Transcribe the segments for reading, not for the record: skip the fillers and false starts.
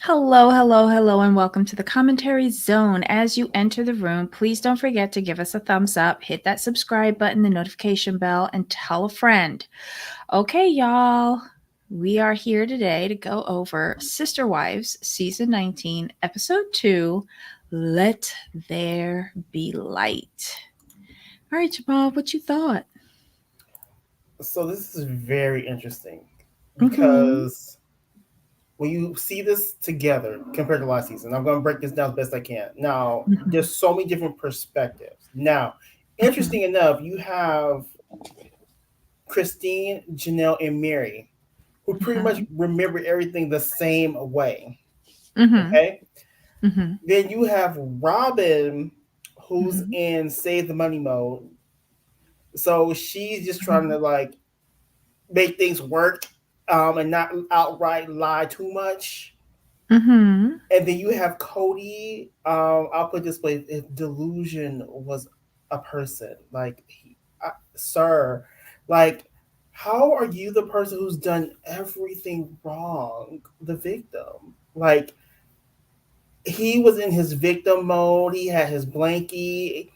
Hello, hello, hello, and welcome to the commentary zone. As you enter the room, please don't forget to give us a thumbs up, hit that subscribe button, the notification bell, and tell a friend. Okay, y'all, we are here today to go over Sister Wives, Season 19, Episode 2, Let There Be Light. All right, Jamal, what you thought? So this is very interesting Mm-hmm. because when you see this together compared to last season, I'm going to break this down as best I can. Now, Mm-hmm. there's so many different perspectives. Now, Mm-hmm. interesting enough, you have Christine, Janelle, and Mary, who pretty much remember everything the same way. Mm-hmm. Okay. Mm-hmm. Then you have Robin, who's Mm-hmm. in save the money mode. So she's just trying Mm-hmm. to make things work, and not outright lie too much. Mm-hmm. And then you have Kody. I'll put it this way: if delusion was a person, sir, like, how are you the person who's done everything wrong, the victim? Like, he was in his victim mode. He had his blankie,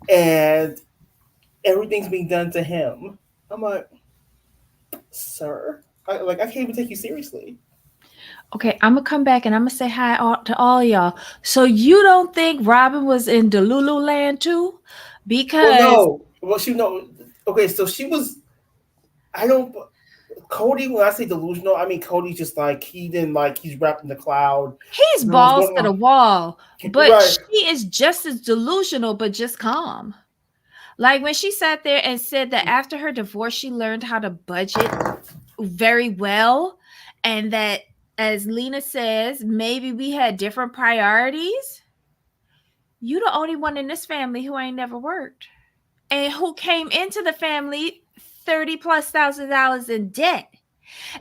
and everything's being done to him. I'm like, sir, I can't even take you seriously. Okay, I'm gonna come back and I'm gonna say hi to all y'all. So you don't think Robin was in Delulu Land too? Well, Because no. Well, she no. Okay, so she was. I don't. Kody, when I say delusional, I mean Cody's just like he didn't like he's wrapped in the cloud. he's You know what's balls going to on? the wall, but Right. she is just as delusional, but just calm. Like when she sat there and said that after her divorce, she learned how to budget very well, and that, as Lena says, maybe we had different priorities. You the only one in this family who ain't never worked, and who came into the family 30 plus $1,000 in debt.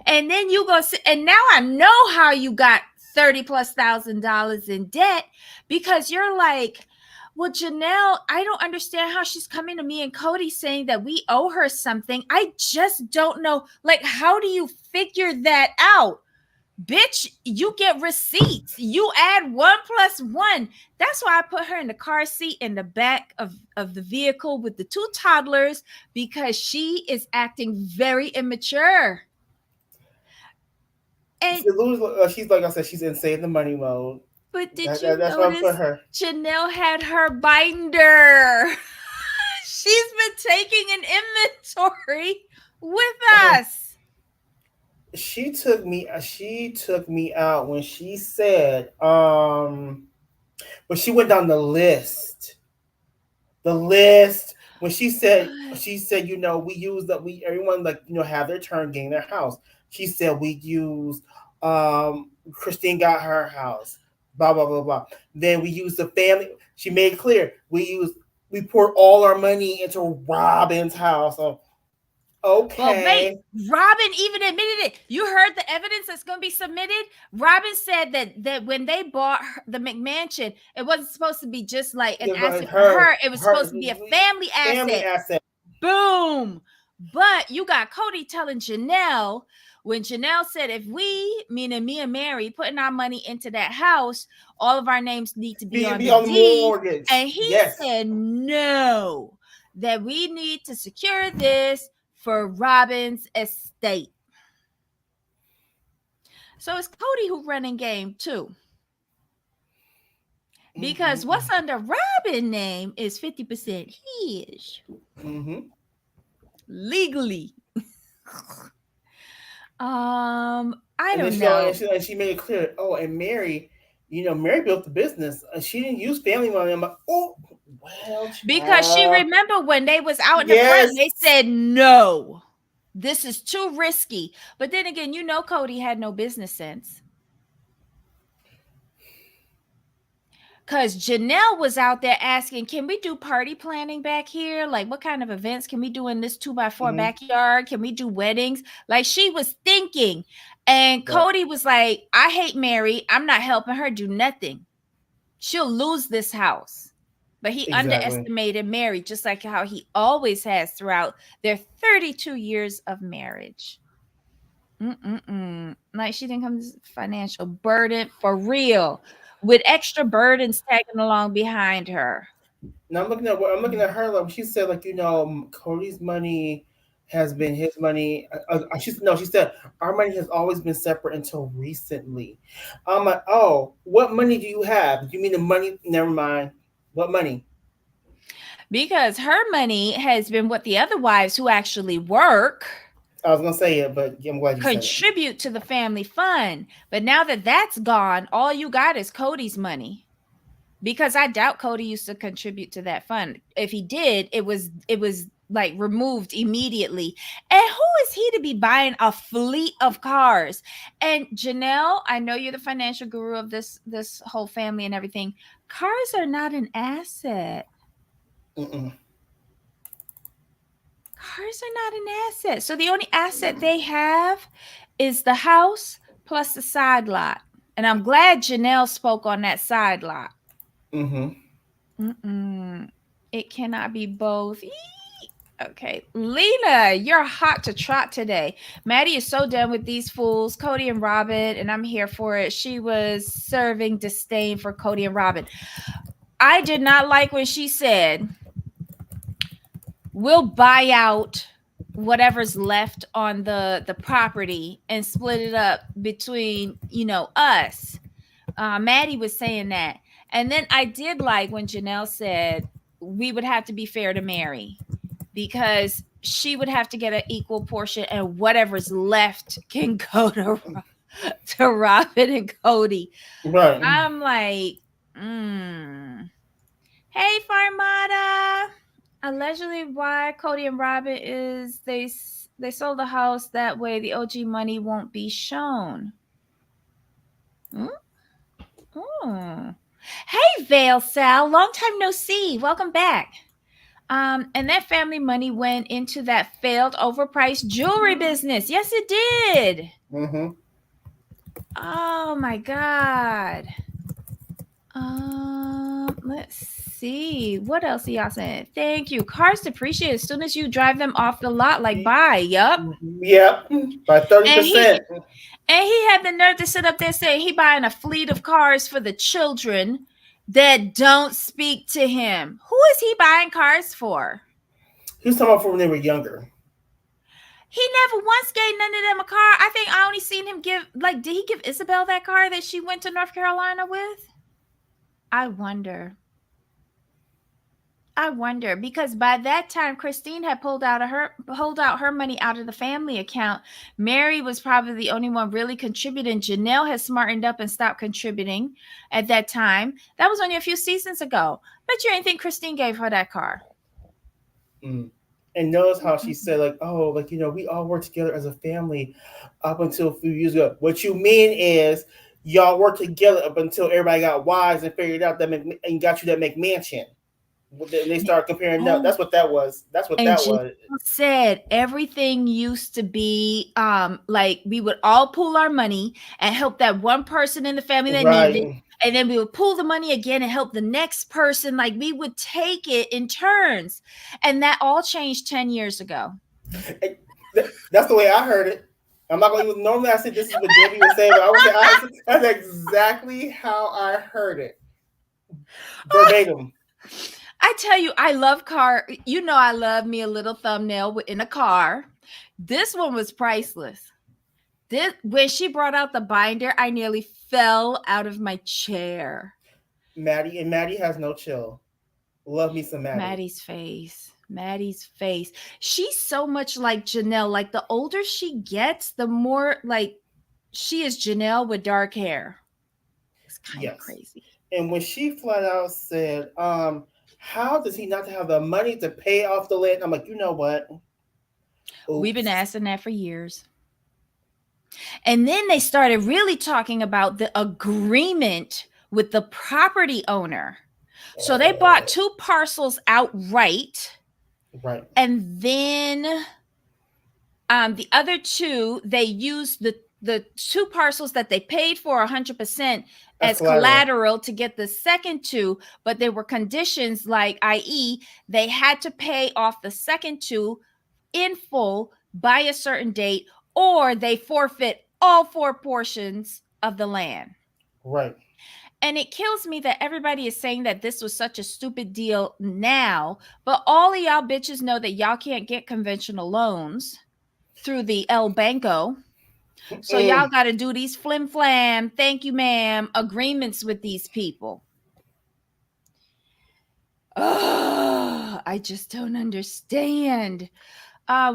And then you go sit, and now I know how you got 30 plus $1,000 in debt, because you're like, well, Janelle, I don't understand how she's coming to me and Kody saying that we owe her something. I just don't know. Like, how do you figure that out? Bitch, you get receipts. You add one plus one. That's why I put her in the car seat in the back of the vehicle with the two toddlers, because she is acting very immature. And She's like I said, she's in save the money mode. but did you That's why I put notice her. Janelle had her binder? She's been taking an inventory with Oh, us. she took me out when she said when she went down the list when she said, we use that we everyone, have their turn getting their house. She said we use Christine got her house, blah blah blah blah. Then we use the family. She made it clear we poured all our money into Robin's house. So, Well, wait, okay. Robin even admitted it. You heard the evidence that's going to be submitted? Robin said that when they bought the McMansion, it wasn't supposed to be just like an It was asset for her. It was her supposed to be a family family asset. asset. Boom. But you got Kody telling Janelle, when Janelle said, if we, meaning me and Mary, putting our money into that house, all of our names need to be on Be the on the deed. mortgage. And he Yes. said, no, that we need to secure this for Robin's estate. So it's Kody who running game too. Because Mm-hmm. what's under Robin name is 50% his. Mm-hmm. Legally. I And then don't know. she made it clear. Oh, and Mary, Mary built the business. She didn't use family money. I'm like, oh, well, Because she child. remember when they was out in the front, Yes. they said no. This is too risky. But then again, Kody had no business sense. Because Janelle was out there asking, can we do party planning back here? Like, what kind of events can we do in this 2x4 Mm-hmm. backyard? Can we do weddings? Like, she was thinking. And Right. Kody was like, I hate Mary. I'm not helping her do nothing. She'll lose this house. But he Exactly. underestimated Mary, just like how he always has throughout their 32 years of marriage. Like she didn't come this financial burden for real, with extra burdens tagging along behind her. Now I'm looking at her like she said like Cody's money has been his money. She no, she said our money has always been separate until recently. I'm like, oh, what money do you have? You mean the money? Never mind. What money? Because her money has been what the other wives who actually work I was gonna say it, but I'm glad you said it. contribute to the family fund. But now that that's gone, all you got is Cody's money. Because I doubt Kody used to contribute to that fund. If he did, it was like removed immediately. And who is he to be buying a fleet of cars? And Janelle, I know you're the financial guru of this whole family and everything. Cars are not an asset. Mm-mm. Cars are not an asset. So the only asset they have is the house plus the side lot. And I'm glad Janelle spoke on that side lot. Mm-hmm. Mm-mm. It cannot be both. Okay, Lena, you're hot to trot today. Maddie is so done with these fools, Kody and Robyn, and I'm here for it. She was serving disdain for Kody and Robyn. I did not like when she said, "We'll buy out whatever's left on the property and split it up between us." Maddie was saying that, and then I did like when Janelle said we would have to be fair to Mary, because she would have to get an equal portion, and whatever's left can go to Robyn and Kody. Right. I'm like, hey, Farmada. Allegedly, why Kody and Robyn is they sold the house that way the OG money won't be shown. Hmm? Oh. Hey, Vale Sal, long time no see. Welcome back. And that family money went into that failed overpriced jewelry business. Yes, it did. Mm-hmm. Oh my God. Let's see. What else are y'all saying? Thank you. Cars depreciate as soon as you drive them off the lot, like buy. Yup. Yep. By thirty And he percent. and he had the nerve to sit up there saying he buying a fleet of cars for the children that don't speak to him. Who is he buying cars for? He was talking about from when they were younger. He never once gave none of them a car. I think I only seen him give, like, did he give Isabel that car that she went to North Carolina with? I wonder. I wonder, because by that time Christine had pulled out her money out of the family account. Mary was probably the only one really contributing. Janelle has smartened up and stopped contributing at that time. That was only a few seasons ago. Bet you ain't think Christine gave her that car. Mm. And notice how she said, like, oh, like, we all work together as a family up until a few years ago. What you mean is y'all worked together up until everybody got wise and figured out and got you that McMansion. They started comparing notes. Oh, That's what that was. That's what and that Janelle was. said everything used to be like we would all pool our money and help that one person in the family that needed it. Right. And then we would pull the money again and help the next person. Like we would take it in turns. And that all changed 10 years ago. That's the way I heard it. I'm not going to normally I said this is what Debbie was saying, but I would say that's exactly how I heard it. Verbatim. I tell you, I love car. I love me a little thumbnail in a car. This one was priceless. When she brought out the binder, I nearly fell out of my chair. Maddie has no chill. Love me some Maddie. Maddie's face. Maddie's face. She's so much like Janelle. Like the older she gets, the more like she is Janelle with dark hair. It's kind of crazy. And when she flat out said, how does he not have the money to pay off the land? I'm like, you know what? Oops. We've been asking that for years. And then they started really talking about the agreement with the property owner. So they bought 2 parcels outright. Right. And then the other 2, they used the 2 parcels that they paid for 100% as collateral to get the second 2, but there were conditions like, i.e., they had to pay off the second 2 in full by a certain date, or they forfeit all 4 portions of the land. Right. And it kills me that everybody is saying that this was such a stupid deal now, but all of y'all bitches know that y'all can't get conventional loans through the El Banco. So y'all got to do these flim flam, thank you, ma'am, agreements with these people. Oh, I just don't understand.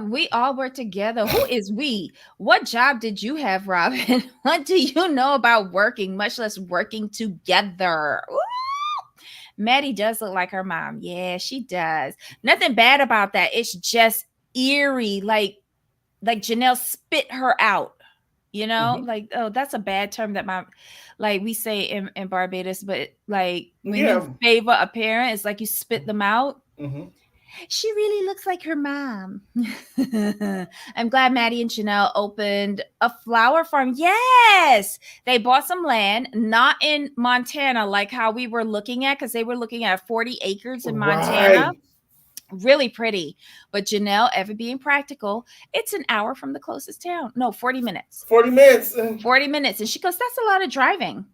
We all work together. Who is we? What job did you have, Robyn? What do you know about working, much less working together? Ooh. Maddie does look like her mom. Yeah, she does. Nothing bad about that. It's just eerie. Like Janelle spit her out. You know, like, oh, that's a bad term that like we say in Barbados, but like when you Yeah. favor a parent, it's like you spit them out. Mm-hmm. She really looks like her mom. I'm glad Maddie and Janelle opened a flower farm. Yes, they bought some land, not in Montana, like how we were looking at, because they were looking at 40 acres in Montana. Right. Really pretty. But Janelle, ever being practical, it's an hour from the closest town. No, 40 minutes. 40 minutes. 40 minutes. And she goes, that's a lot of driving.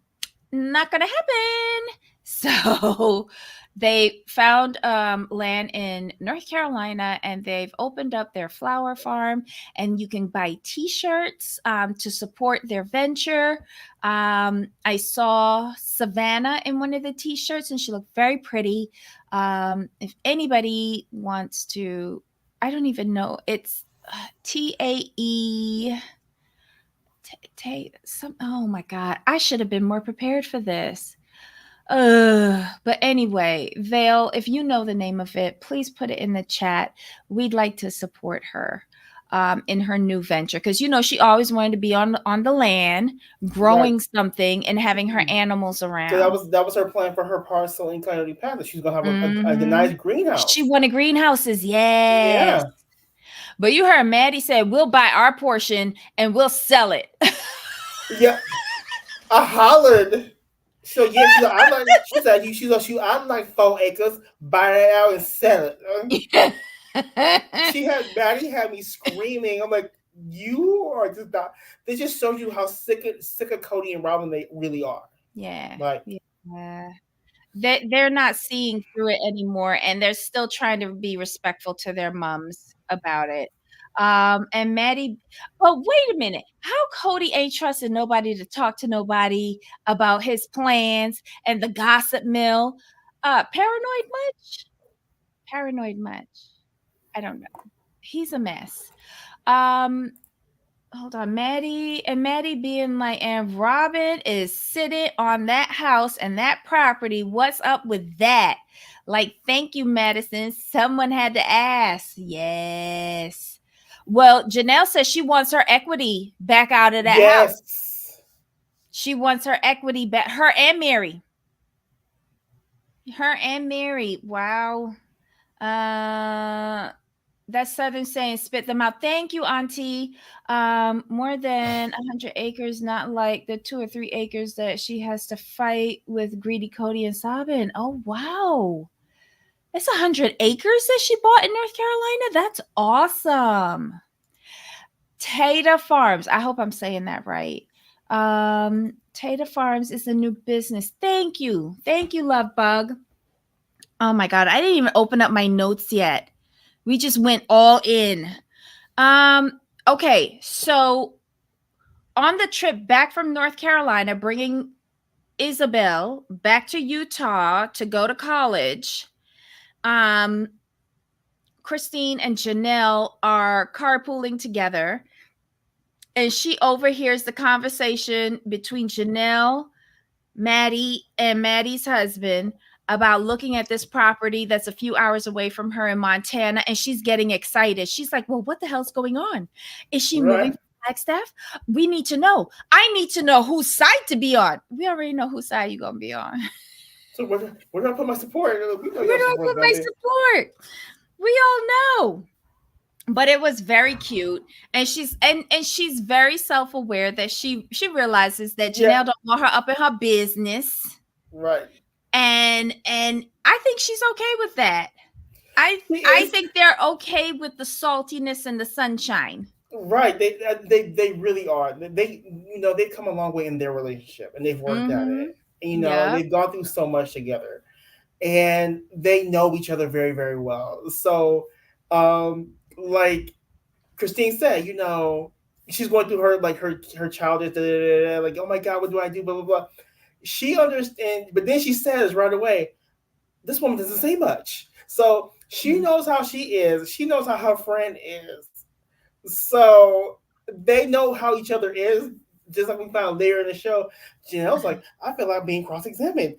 Not going to happen. So they found land in North Carolina, and they've opened up their flower farm, and you can buy t-shirts to support their venture. I saw Savannah in one of the t-shirts, and she looked very pretty. If anybody wants to, I don't even know, it's TAE. Oh my God, I should have been more prepared for this. But anyway, Vale, if you know the name of it, please put it in the chat. We'd like to support her in her new venture, because she always wanted to be on the land, growing something and having her animals around. So that was her plan for her parcel in Coyote Pass. She's gonna have a nice greenhouse. She wanted greenhouses, yes. Yeah. But you heard Maddie said, we'll buy our portion and we'll sell it. Yeah, I hollered. So yeah, I'm like 4 acres, buy it out and sell it. Maddie had me screaming. I'm like, you are just not. This just shows you how sick of Kody and Robyn they really are. Yeah. Like, yeah. They're not seeing through it anymore, and they're still trying to be respectful to their moms about it. And Maddie, but wait a minute, how Kody ain't trusting nobody to talk to nobody about his plans and the gossip mill? Paranoid much? Paranoid much? I don't know. He's a mess. Hold on, Maddie being like, and Robyn is sitting on that house and that property. What's up with that? Like, thank you, Madison. Someone had to ask. Yes. Well, Janelle says she wants her equity back out of that house. She wants her equity back. Her and Mary. Wow. That's Southern saying spit them out. Thank you, Auntie. More than 100 acres, not like the 2 or 3 acres that she has to fight with greedy Kody and Robyn. Oh, wow. It's 100 acres that she bought in North Carolina. That's awesome. Tata Farms. I hope I'm saying that right. Tata Farms is a new business. Thank you. Thank you, Love Bug. Oh my God. I didn't even open up my notes yet. We just went all in. Okay, so on the trip back from North Carolina, bringing Isabel back to Utah to go to college, Christine and Janelle are carpooling together, and she overhears the conversation between Janelle, Maddie, and Maddie's husband about looking at this property that's a few hours away from her in Montana, and she's getting excited. She's like, well, what the hell's going on? Is she moving from Flagstaff? We need to know. I need to know whose side to be on. We already know whose side you're going to be on. So we're going to put my support. We're going to put my support. We all know. But it was very cute, and she's very self-aware that she realizes that Janelle don't want her up in her business. Right. And I think she's okay with that. I think they're okay with the saltiness and the sunshine. Right. They really are. They've come a long way in their relationship and they've worked at Mm-hmm. it. And, Yep. they've gone through so much together and they know each other very, very well. So, like Christine said, she's going through her childish, like, oh my God, what do I do? Blah, blah, blah. She understands, but then she says right away, this woman doesn't say much. So she knows how she is. She knows how her friend is. So they know how each other is, just like we found later in the show. Janelle's like, I feel like being cross examined.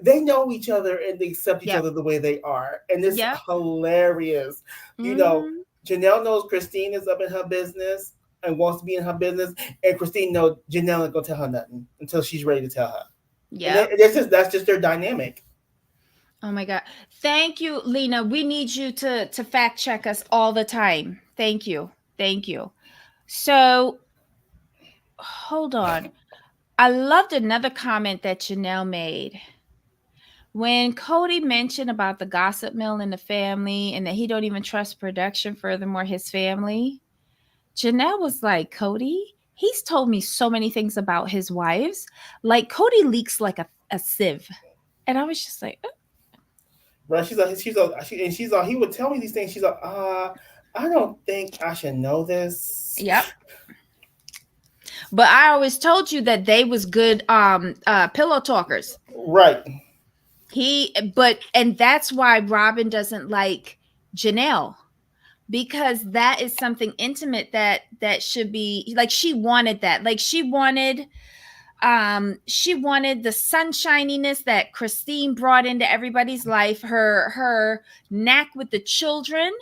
They know each other and they accept each Yep. other the way they are. And it's Yep. hilarious. You know, Mm-hmm. Janelle knows Christine is up in her business and wants to be in her business. And Christine knows Janelle ain't gonna tell her nothing until she's ready to tell her. And Yep. that's just their dynamic. Oh my God. Thank you, Lena. We need you to fact check us all the time. Thank you. Thank you. So hold on. I loved another comment that Janelle made. When Kody mentioned about the gossip mill in the family and that he don't even trust production, furthermore, his family, Janelle was like, Kody, he's told me so many things about his wives. Like Kody leaks like a sieve. And I was just like, Right? She's like, he would tell me these things. She's like, I don't think I should know this. yep. But I always told you that they was good pillow talkers. Right. And that's why Robyn doesn't like Janelle, because that is something intimate that should be like, she wanted that. Like she wanted the sunshininess that Christine brought into everybody's life, her knack with the children.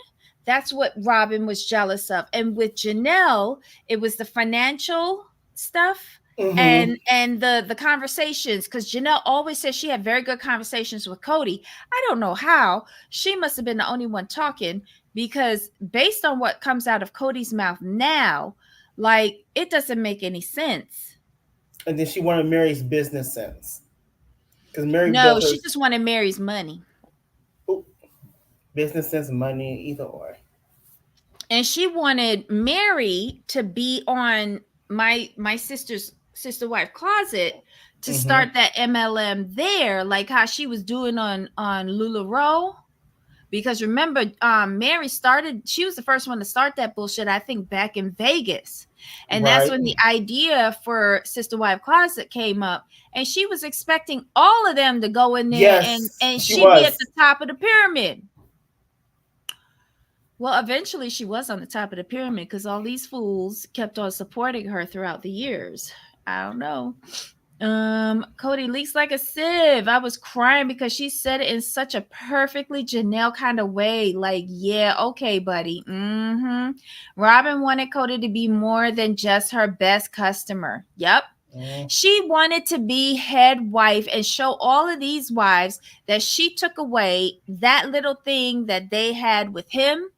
That's what Robyn was jealous of. And with Janelle, it was the financial stuff Mm-hmm. and the conversations, because Janelle always says she had very good conversations with Kody. I don't know how. She must have been the only one talking, because based on what comes out of Cody's mouth now, like, it doesn't make any sense. And then she wanted Mary's business sense because Mary No, built her she just wanted Mary's money. ooh, business sense, money, either or. And she wanted Mary to be on my sister wife closet, to Mm-hmm. start that MLM there, like how she was doing on LuLaRoe. Because remember, Mary started, she was the first one to start that bullshit, I think, back in Vegas. And that's Right. when the idea for Sister Wife Closet came up. And she was expecting all of them to go in there Yes, and she she'd be at was. the top of the pyramid. Well, eventually she was on the top of the pyramid because all these fools kept on supporting her throughout the years. I don't know. Kody leaks like a sieve. I was crying because she said it in such a perfectly Janelle kind of way. Like, yeah, okay, buddy. Mm-hmm. Robyn wanted Kody to be more than just her best customer. Yep. Mm, She wanted to be head wife and show all of these wives that she took away that little thing that they had with him.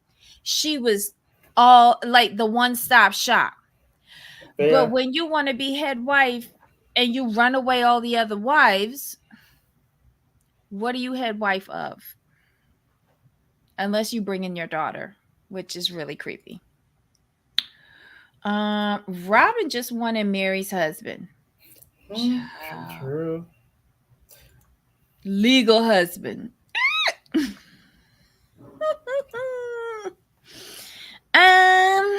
She was all like the one-stop shop. But fair. when you want to be head wife and you run away all the other wives, what are you head wife of? Unless you bring in your daughter, which is really creepy. Robyn just wanted Mary's husband. Mm, Child. true. Legal husband. um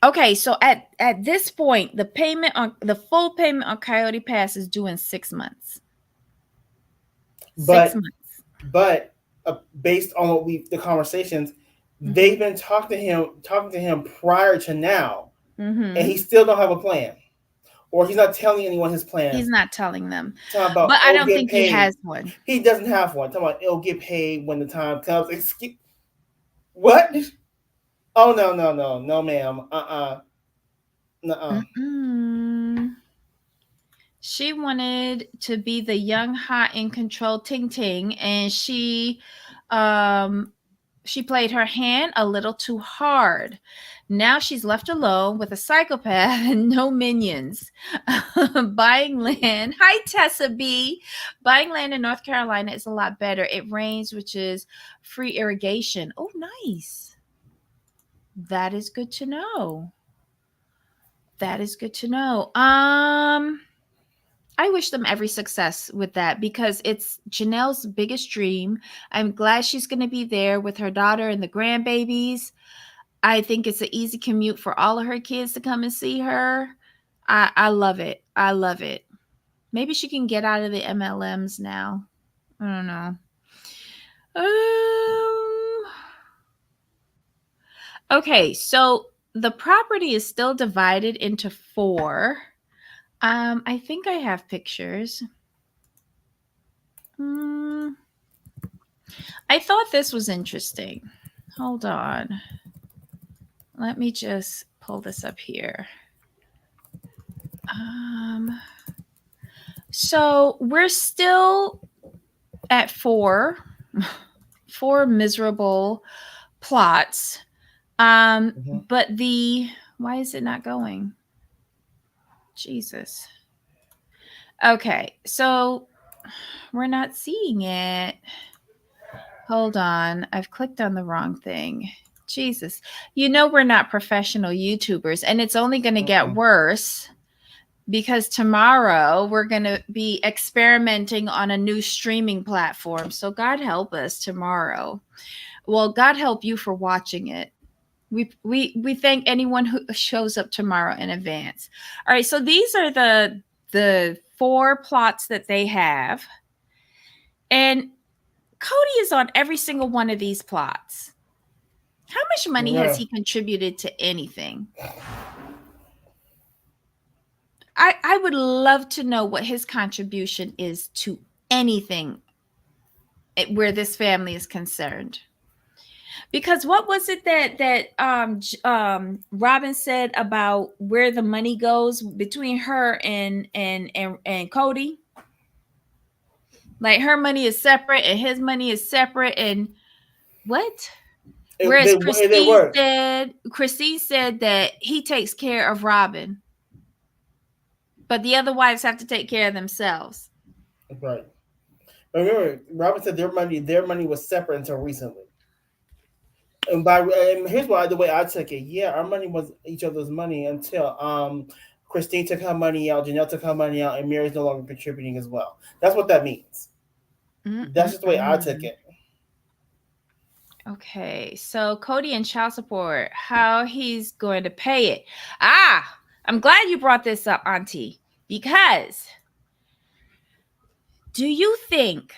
okay, so at this point, the full payment on Coyote Pass is due in 6 months. Six But months. but based on what the conversations, Mm-hmm. they've been talking to him prior to now, and Mm-hmm. he still don't have a plan, or he's not telling anyone his He's plans. not telling them, Talking about but I it'll don't get think he paid. has one. He doesn't have one. Talking about it'll get paid when the time comes. Excuse what? Oh no, ma'am. Uh. Mm-mm. She wanted to be the young, hot, in control Ting Ting, and um, she played her hand a little too hard. Now she's left alone with a psychopath and no minions. Buying land. Hi, Tessa B. Buying land in North Carolina is a lot better. It rains, which is free irrigation. Oh, nice. That is good to know. That is good to know. I wish them every success with that because it's Janelle's biggest dream. I'm glad she's going to be there with her daughter and the grandbabies. I think it's an easy commute for all of her kids to come and see her. I love it. I love it. Maybe she can get out of the MLMs now. I don't know. Um, okay, so the property is still divided into four. I think I have pictures. Mm, I thought this was interesting. Hold on. Let me just pull this up here. Um, so we're still at four miserable plots. Hmm. But the why is it not going? Jesus. Okay, so we're not seeing it. Hold on. I've clicked on the wrong thing. Jesus. You know, we're not professional YouTubers, and it's only going to get Mm-mm. worse because tomorrow we're going to be experimenting on a new streaming platform. So, God help us tomorrow. Well, God help you for watching it. We thank anyone who shows up tomorrow in advance. All right, so these are the four plots that they have, and Kody is on every single one of these plots. How much money has Yeah. he contributed to anything? I would love to know what his contribution is to anything where this family is concerned. Because what was it that Robyn said about where the money goes between her and Kody? Like her money is separate and his money is separate and what? Whereas They work. Christine said that he takes care of Robyn, but the other wives have to take care of themselves. Right. But remember, Robin said their money was separate until recently. And here's why the way I took it. Yeah, our money was each other's money until Christine took her money out, Janelle took her money out, and Mary's no longer contributing as well. That's what that means. That's just the way I took Mm-mm-mm. it. Okay, so Kody and child support, how he's going to pay it. Ah, I'm glad you brought this up, Auntie, because do you think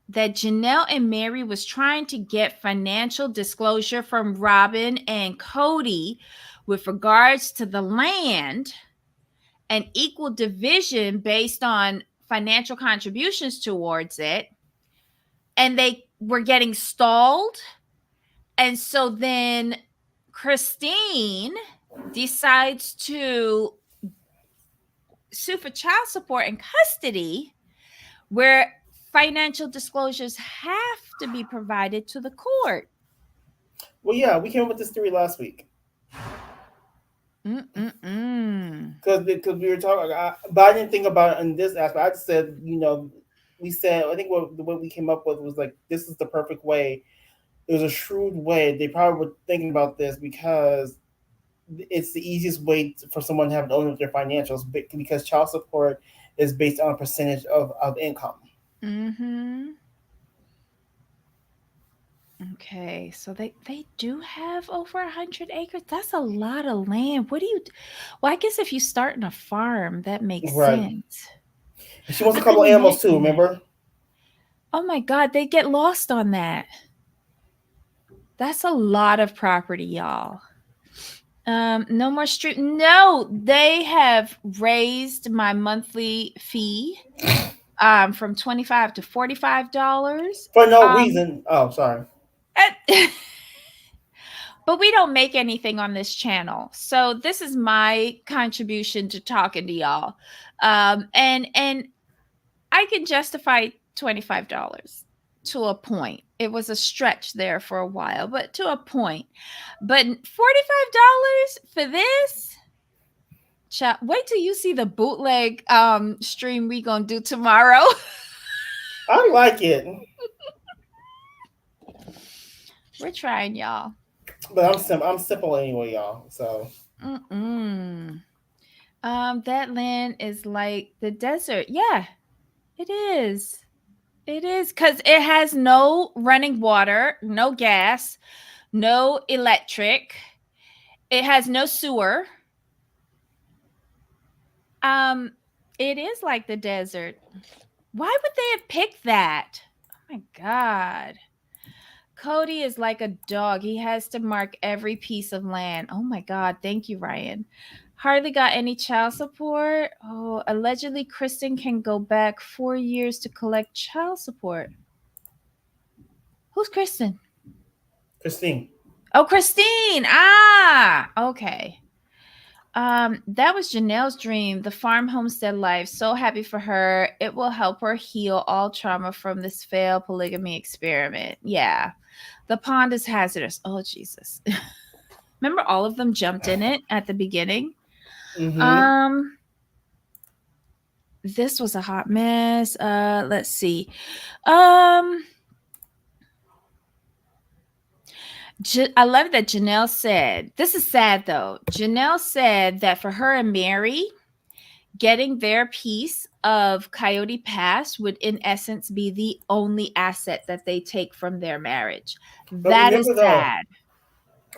that Janelle and Mary was trying to get financial disclosure from Robyn and Kody with regards to the land and equal division based on financial contributions towards it, and they were getting stalled? And so then Christine decides to sue for child support and custody, where financial disclosures have to be provided to the court. Well, yeah, we came up with this theory last week Mm-mm-mm. because we were talking, but I didn't think about it in this aspect. I just said, we said I think what we came up with was like this is the perfect way. It was a shrewd way. They probably were thinking about this because it's the easiest way for someone to have an owner of their financials because child support is based on a percentage of income. Mm-hmm. Okay, so they do have over 100 acres. That's a lot of land. What do you? Well, I guess if you start in a farm, that makes Right. sense. And she wants I a couple couldn't animals too. imagine that. Remember? Oh my God, they get lost on that. That's a lot of property, y'all. No more street. No, they have raised my monthly fee from 25 to $45. For no reason. Oh, sorry. But we don't make anything on this channel. So this is my contribution to talking to y'all. And I can justify $25 to a point. It was a stretch there for a while, but to a point. But $45 for this? Wait till you see the bootleg stream we gonna do tomorrow. I like it. We're trying, y'all. But I'm simple anyway, y'all. So Mm-mm. That land is like the desert. Yeah, it is. It is because it has no running water, no gas, no electric. It has no sewer. Um, it is like the desert. Why would they have picked that? Oh my god. Kody is like a dog. He has to mark every piece of land. Oh my god. Thank you, Ryan. Hardly got any child support. Oh, allegedly Kristen can go back 4 years to collect child support. Who's Kristen? Christine, Oh, Christine. Ah, okay. That was Janelle's dream, the farm homestead life. So happy for her. It will help her heal all trauma from this failed polygamy experiment. Yeah. The pond is hazardous. Oh, Jesus. Remember all of them jumped in it at the beginning? mm-hmm. Um, this was a hot mess. Let's see. Um, I love that Janelle said, this is sad though. Janelle said that for her and Mary, getting their piece of Coyote Pass would, in essence, be the only asset that they take from their marriage. But That is sad.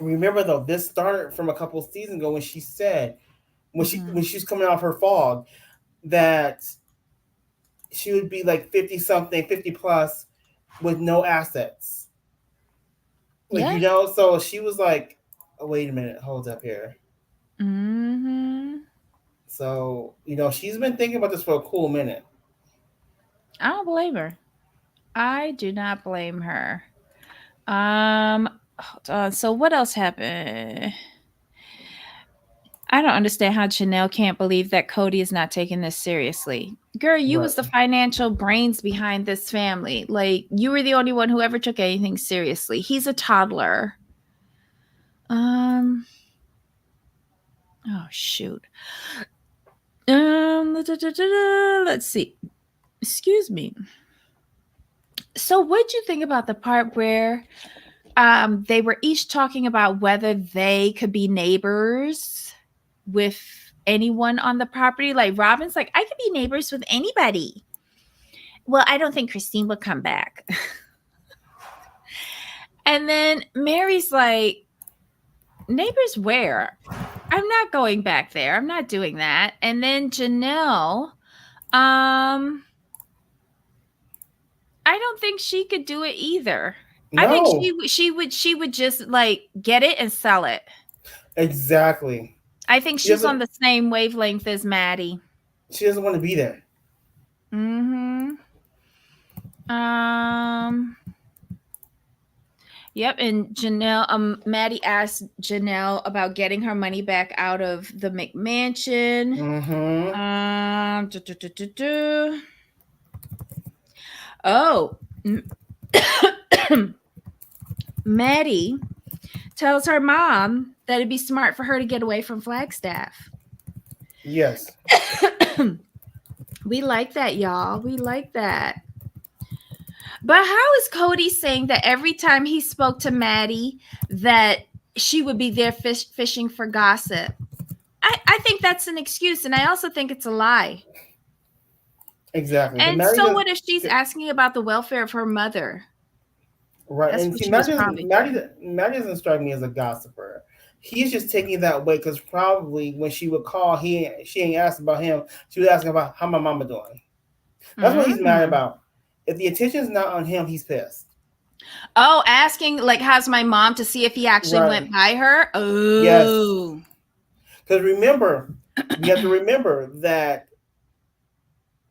remember though, this started from a couple of seasons ago when she said Mhm. when she's coming off her fog that she would be like 50 something, 50 plus with no assets. Like Yeah. so she was like, oh, wait a minute, hold up here. Hmm. So, she's been thinking about this for a cool minute. I don't blame her. I do not blame her. Hold on. So what else happened? I don't understand how Chanel can't believe that Kody is not taking this seriously. Girl, you Right. was the financial brains behind this family. Like you were the only one who ever took anything seriously. He's a toddler. Um oh shoot. Let's see. Excuse me. So what'd you think about the part where they were each talking about whether they could be neighbors with anyone on the property? Like Robin's like, I could be neighbors with anybody. Well, I don't think Christine would come back. And then Mary's like, neighbors where? I'm not going back there. I'm not doing that. And then Janelle, I don't think she could do it either. I think No, she would just like get it and sell it. exactly. I think She she's doesn't on the same wavelength as Maddie. she doesn't want to be there. Mhm. Um Yep, and Janelle Maddie asked Janelle about getting her money back out of the McMansion. Mm-hmm. Du- du- du- du- du. Oh, Maddie tells her mom that it'd be smart for her to get away from Flagstaff. Yes. We like that, y'all. We like that. But how is Kody saying that every time he spoke to Maddie that she would be there fishing for gossip? I think that's an excuse, and I also think it's a lie. Exactly. Because And Maddie so does. what if she's asking about the welfare of her mother? Right, That's and what see, she was probably doing. Maddie doesn't strike me as a gossiper. He's just taking that way because probably when she would call, she ain't asked about him. She was asking about how my mama doing. That's what he's mad Mm. about. If the attention's not on him, he's pissed. Oh, asking like how's my mom to see if he actually Right. went by her? Yes. Oh. Because remember, we have to remember that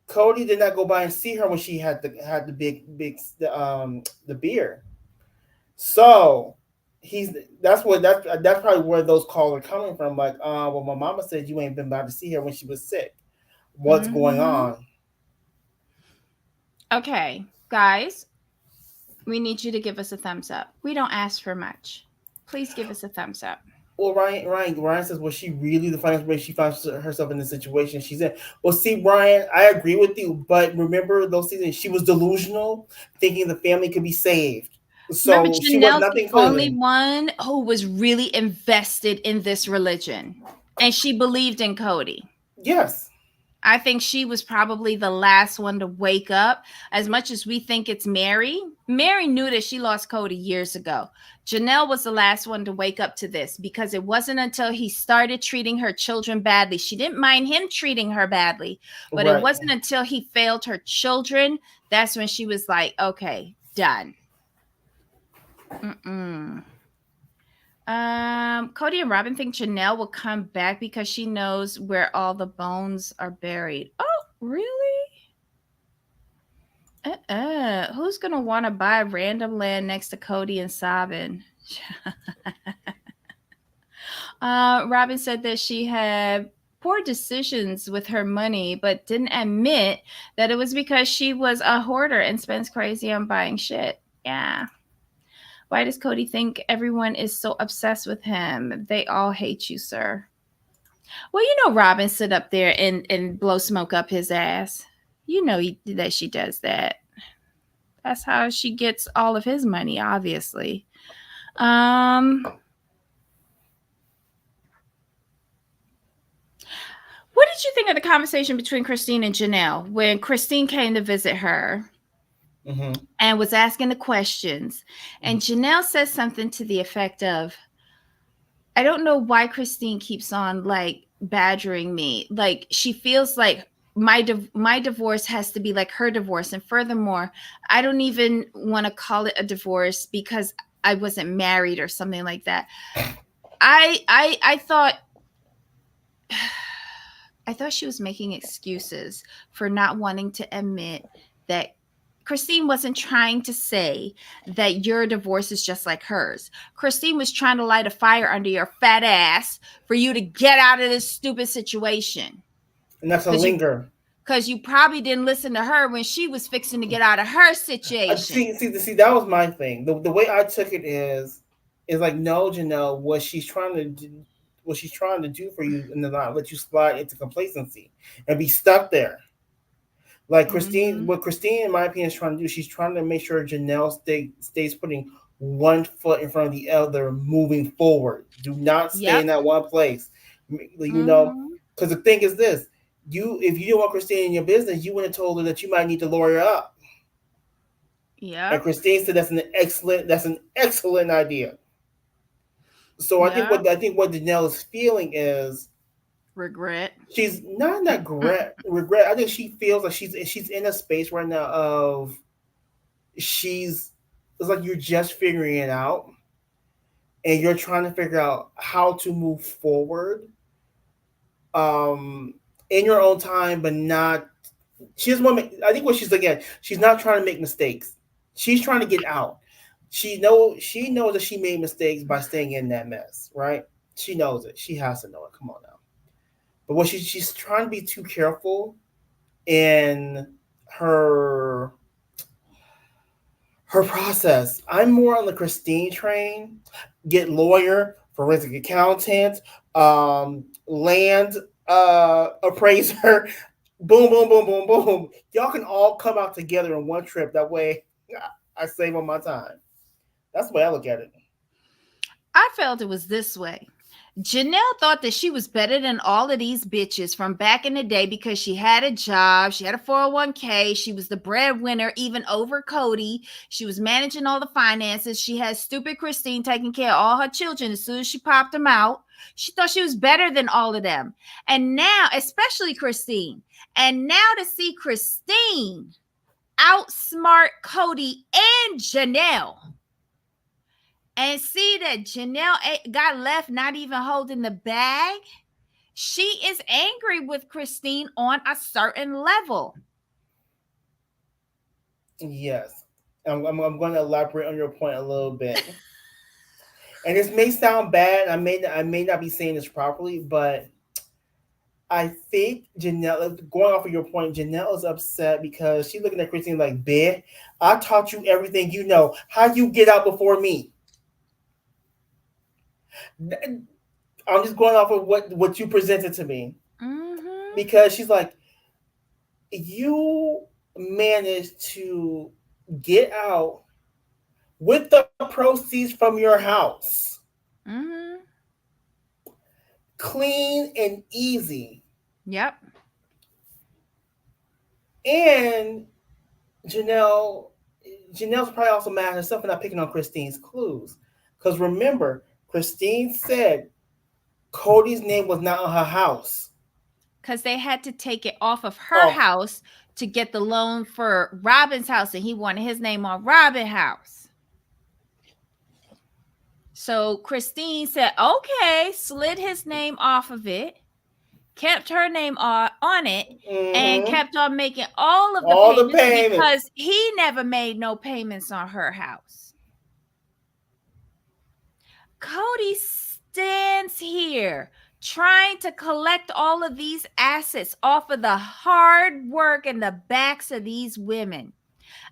Kody did not go by and see her when she had the big the beer. So he's that's probably where those calls are coming from. Like, well, my mama said you ain't been by to see her when she was sick. What's going Hmm. on? Okay, guys, we need you to give us a thumbs up. We don't ask for much. Please give us a thumbs up. Well, Ryan says, was she really the finance way she finds herself in the situation she's in? Well, see, Ryan, I agree with you, but remember those seasons she was delusional, thinking the family could be saved. Remember, So she was Janelle's the nothing only clearly. one who was really invested in this religion, and she believed in Kody. Yes. I think she was probably the last one to wake up. As much as we think it's Mary, Mary knew that she lost Kody years ago. Janelle was the last one to wake up to this because it wasn't until he started treating her children badly. She didn't mind him treating her badly, but it Right. wasn't until he failed her children that's when she was like, okay, done. Mm-mm. Kody and Robyn think Janelle will come back because she knows where all the bones are buried. Oh, really? Who's gonna want to buy random land next to Kody and Sabin? Robyn said that she had poor decisions with her money, but didn't admit that it was because she was a hoarder and spends crazy on buying shit. Yeah. Why does Kody think everyone is so obsessed with him? They all hate you, sir. Well, you know, Robyn sit up there and blow smoke up his ass. You know that she does that. That's how she gets all of his money, obviously. What did you think of the conversation between Christine and Janelle when Christine came to visit her Mm-hmm. and was asking the questions? And Janelle says something to the effect of, I don't know why Christine keeps on like badgering me. Like she feels like my divorce has to be like her divorce, and furthermore, I don't even want to call it a divorce because I wasn't married or something like that. I thought I thought she was making excuses for not wanting to admit that Christine wasn't trying to say that your divorce is just like hers. Christine was trying to light a fire under your fat ass for you to get out of this stupid situation. And that's a Because you linger. because you probably didn't listen to her when she was fixing to get out of her situation. See, that was my thing. The way I took it is like, no, Janelle, what she's trying to do for you, and then not let you slide into complacency and be stuck there. Like Christine, Mm-hmm. what Christine, in my opinion, is trying to do, she's trying to make sure Janelle stays putting one foot in front of the other, moving forward. Do not stay Yep. in that one place. You know, Mm-hmm. because the thing is this: if you didn't want Christine in your business, you would have told her that you might need to lawyer up. And Yep. Christine said that's an excellent idea. So Yep. I think what Janelle is feeling is Regret. she's not that regret. I think she feels like she's in a space right now of she's it's like you're just figuring it out and you're trying to figure out how to move forward um in your own time, but not she doesn't want to make, I think what she's again, she's not trying to make mistakes. She's trying to get out. She knows that she made mistakes by staying in that mess, right? She knows it. She has to know it. Come on now. But what she's trying to be too careful in her her process. I'm more on the Christine train. Get lawyer, forensic accountant, land appraiser. Boom, boom, boom, boom, boom. Y'all can all come out together in one trip. That way, I save on my time. That's the way I look at it. I felt it was this way. Janelle thought that she was better than all of these bitches from back in the day because she had a job, she had a 401k, she was the breadwinner even over Kody, she was managing all the finances, she had stupid Christine taking care of all her children as soon as she popped them out. She thought she was better than all of them. And now, especially Christine, and now to see Christine outsmart Kody and Janelle and see that Janelle got left not even holding the bag, she is angry with Christine on a certain level. Yes. I'm going to elaborate on your point a little bit. And this may sound bad. I may not be saying this properly, but I think Janelle, going off of your point, Janelle is upset because she's looking at Christine like, "Bitch, I taught you everything you know. How you get out before me?" I'm just going off of what you presented to me Mm-hmm. because she's like, "You managed to get out with the proceeds from your house. Mm-hmm. Clean and easy. Yep. And Janelle, Janelle's probably also mad at herself for not picking on Christine's clues. Because remember, Christine said Kody's name was not on her house. Because they had to take it off of her Oh, house to get the loan for Robyn's house, and he wanted his name on Robyn's house. So Christine said, okay, slid his name off of it, kept her name on it, and mm-hmm. kept on making all of the All the payments payments. because he never made no payments on her house. Kody stands here trying to collect all of these assets off of the hard work and the backs of these women.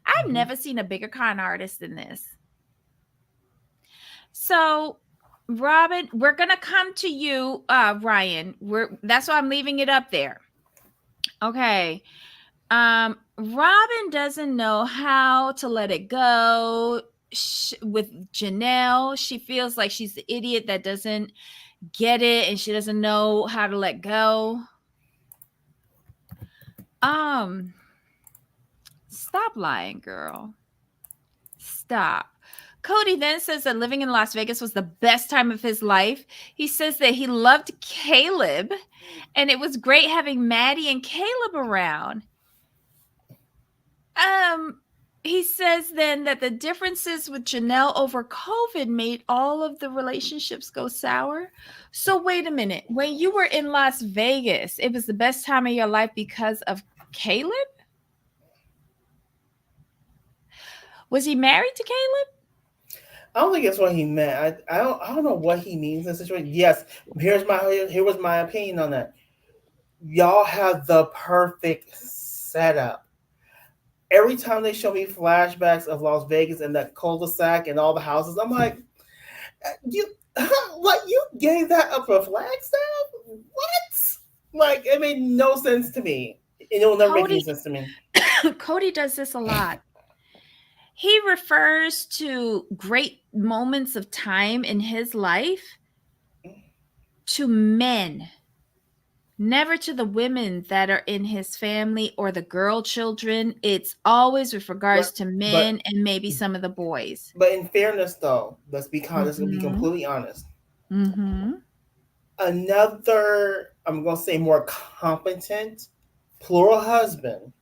I've Mm-hmm. never seen a bigger con artist than this. So, Robyn, we're gonna come to you, Ryan. That's why I'm leaving it up there. Okay. Robyn doesn't know how to let it go. With Janelle, she feels like she's the idiot that doesn't get it and she doesn't know how to let go. Um, Stop lying, girl. Stop. Kody then says that living in Las Vegas was the best time of his life. He says that he loved Caleb and it was great having Maddie and Caleb around. He says then that the differences with Janelle over COVID made all of the relationships go sour. So wait a minute. When you were in Las Vegas, it was the best time of your life because of Caleb? Was he married to Caleb? I don't think that's what he meant. I don't know what he means in this situation. Yes, here was my opinion on that. Y'all have the perfect setup. Every time they show me flashbacks of Las Vegas and that cul-de-sac and all the houses, I'm like, you what you gave that up for Flagstaff? What? Like it made no sense to me. It will never make Kody any sense to me. Kody does this a lot. He refers to great moments of time in his life to men, never to the women that are in his family or the girl children. It's always with regards But to but men and maybe some of the boys. but in fairness though, let's be Mm-hmm. completely honest. Mm-hmm. Another, I'm gonna say more competent plural husband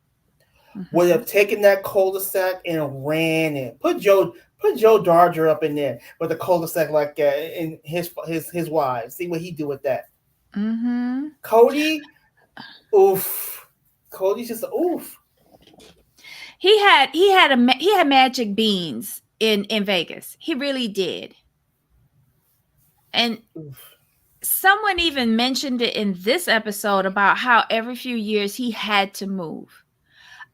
would Mm-hmm. have taken that cul-de-sac and ran it. Put Joe Darger up in there with the cul-de-sac like in his wives. See what he do with that. Mm-hmm. Kody, oof. Cody's just oof. He had magic beans in Vegas. He really did. And Oof. someone even mentioned it in this episode about how every few years he had to move.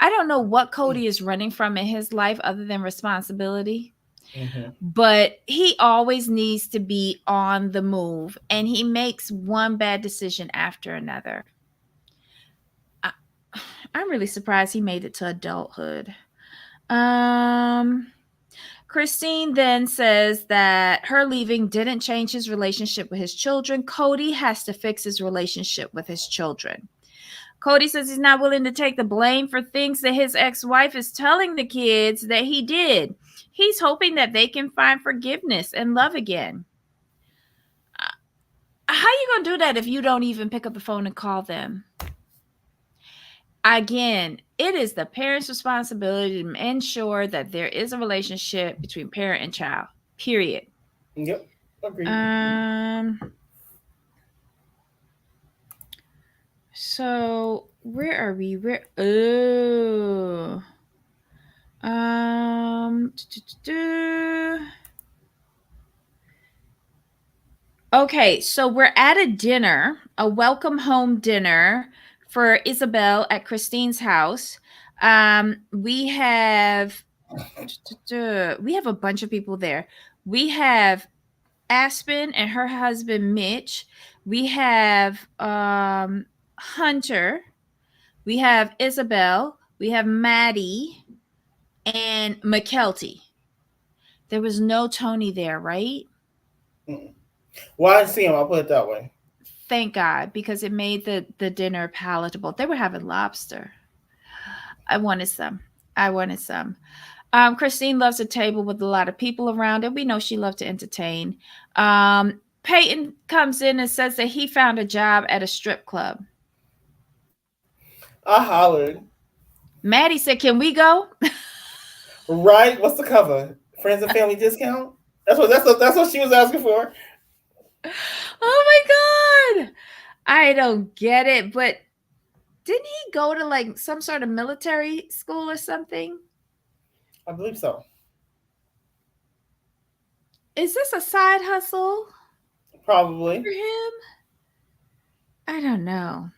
I don't know what Kody is running from in his life other than responsibility, Mm-hmm. but he always needs to be on the move and he makes one bad decision after another. I, I'm really surprised he made it to adulthood. Um Christine then says that her leaving didn't change his relationship with his children. Kody has to fix his relationship with his children. Kody says he's not willing to take the blame for things that his ex-wife is telling the kids that he did. He's hoping that they can find forgiveness and love again. How you going to do that if you don't even pick up the phone and call them? Again, it is the parent's responsibility to ensure that there is a relationship between parent and child. Period. Yep. Agreed. Um so where are we? Where oh um Okay, so we're at a dinner, a welcome home dinner for Isabel at Christine's house. We have a bunch of people there. We have Aspen and her husband Mitch. We have Hunter. We have Isabel. We have Maddie and McKelty. There was no Tony there, right? Mm-mm. Well, I didn't see him. I'll put it that way. Thank God, because it made the dinner palatable. They were having lobster. I wanted some. I wanted some. Christine loves a table with a lot of people around it. We know she loved to entertain. Peyton comes in and says that he found a job at a strip club. I hollered. Maddie said, "Can we go?" Right? What's the cover? Friends and family discount? That's what she was asking for. Oh my God. I don't get it. But didn't he go to like some sort of military school or something? I believe so. Is this a side hustle Probably. for him? I don't know.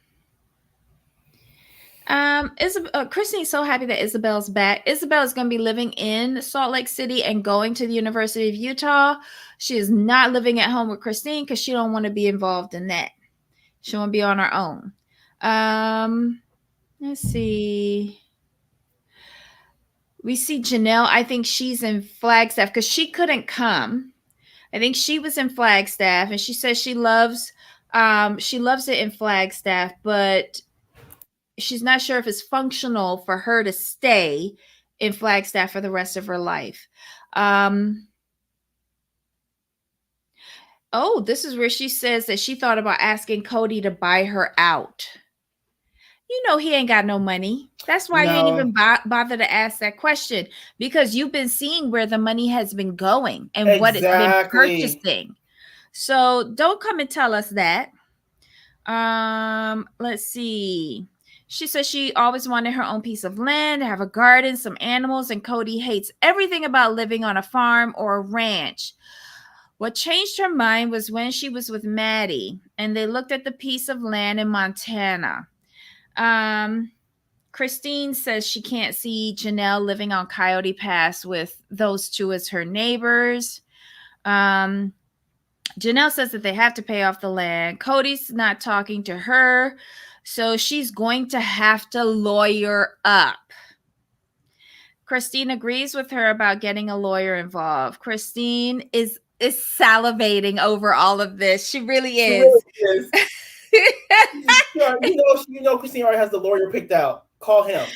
Christine's so happy that Isabel's back. Isabel is going to be living in Salt Lake City and going to the University of Utah. She is not living at home with Christine because she don't want to be involved in that. She want to be on her own. Let's see. We see Janelle. I think she's in Flagstaff because she couldn't come. I think she was in Flagstaff, and she says she loves it in Flagstaff, but she's not sure if it's functional for her to stay in Flagstaff for the rest of her life. Oh, this is where she says that she thought about asking Kody to buy her out. You know he ain't got no money. That's why you ain't No. even bother to ask that question, because you've been seeing where the money has been going and what it's been Exactly. purchasing. So don't come and tell us that. Let's see. She says she always wanted her own piece of land, have a garden, some animals, and Kody hates everything about living on a farm or a ranch. What changed her mind was when she was with Maddie and they looked at the piece of land in Montana. Um, Christine says she can't see Janelle living on Coyote Pass with those two as her neighbors. Janelle says that they have to pay off the land. Kody's not talking to her, so she's going to have to lawyer up. Christine agrees with her about getting a lawyer involved. Christine is salivating over all of this. She really She is. really is. Christine already has the lawyer picked out. Call him.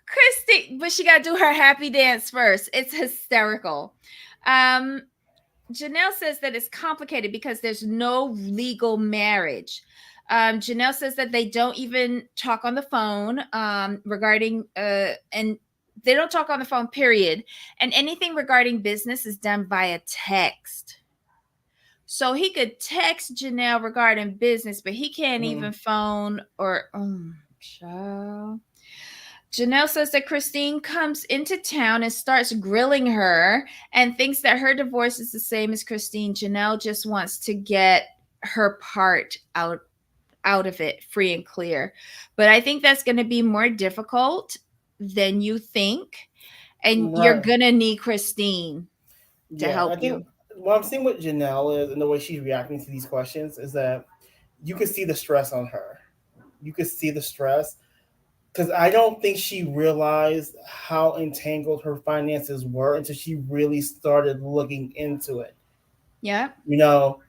Christine, but she got to do her happy dance first. It's hysterical. Janelle says that it's complicated because there's no legal marriage. Janelle says that they don't even talk on the phone regarding, and they don't talk on the phone, period. And anything regarding business is done via text. So he could text Janelle regarding business, but he can't even phone or, child. Janelle says that Christine comes into town and starts grilling her and thinks that her divorce is the same as Christine. Janelle just wants to get her part out of it free and clear. But I think that's going to be more difficult than you think. And you're Right. going to need Christine to Yeah, help I you. think what I'm seeing with Janelle is, and the way she's reacting to these questions, is that you could see the stress on her. You could see the stress because I don't think she realized how entangled her finances were until she really started looking into it. Yeah. You know,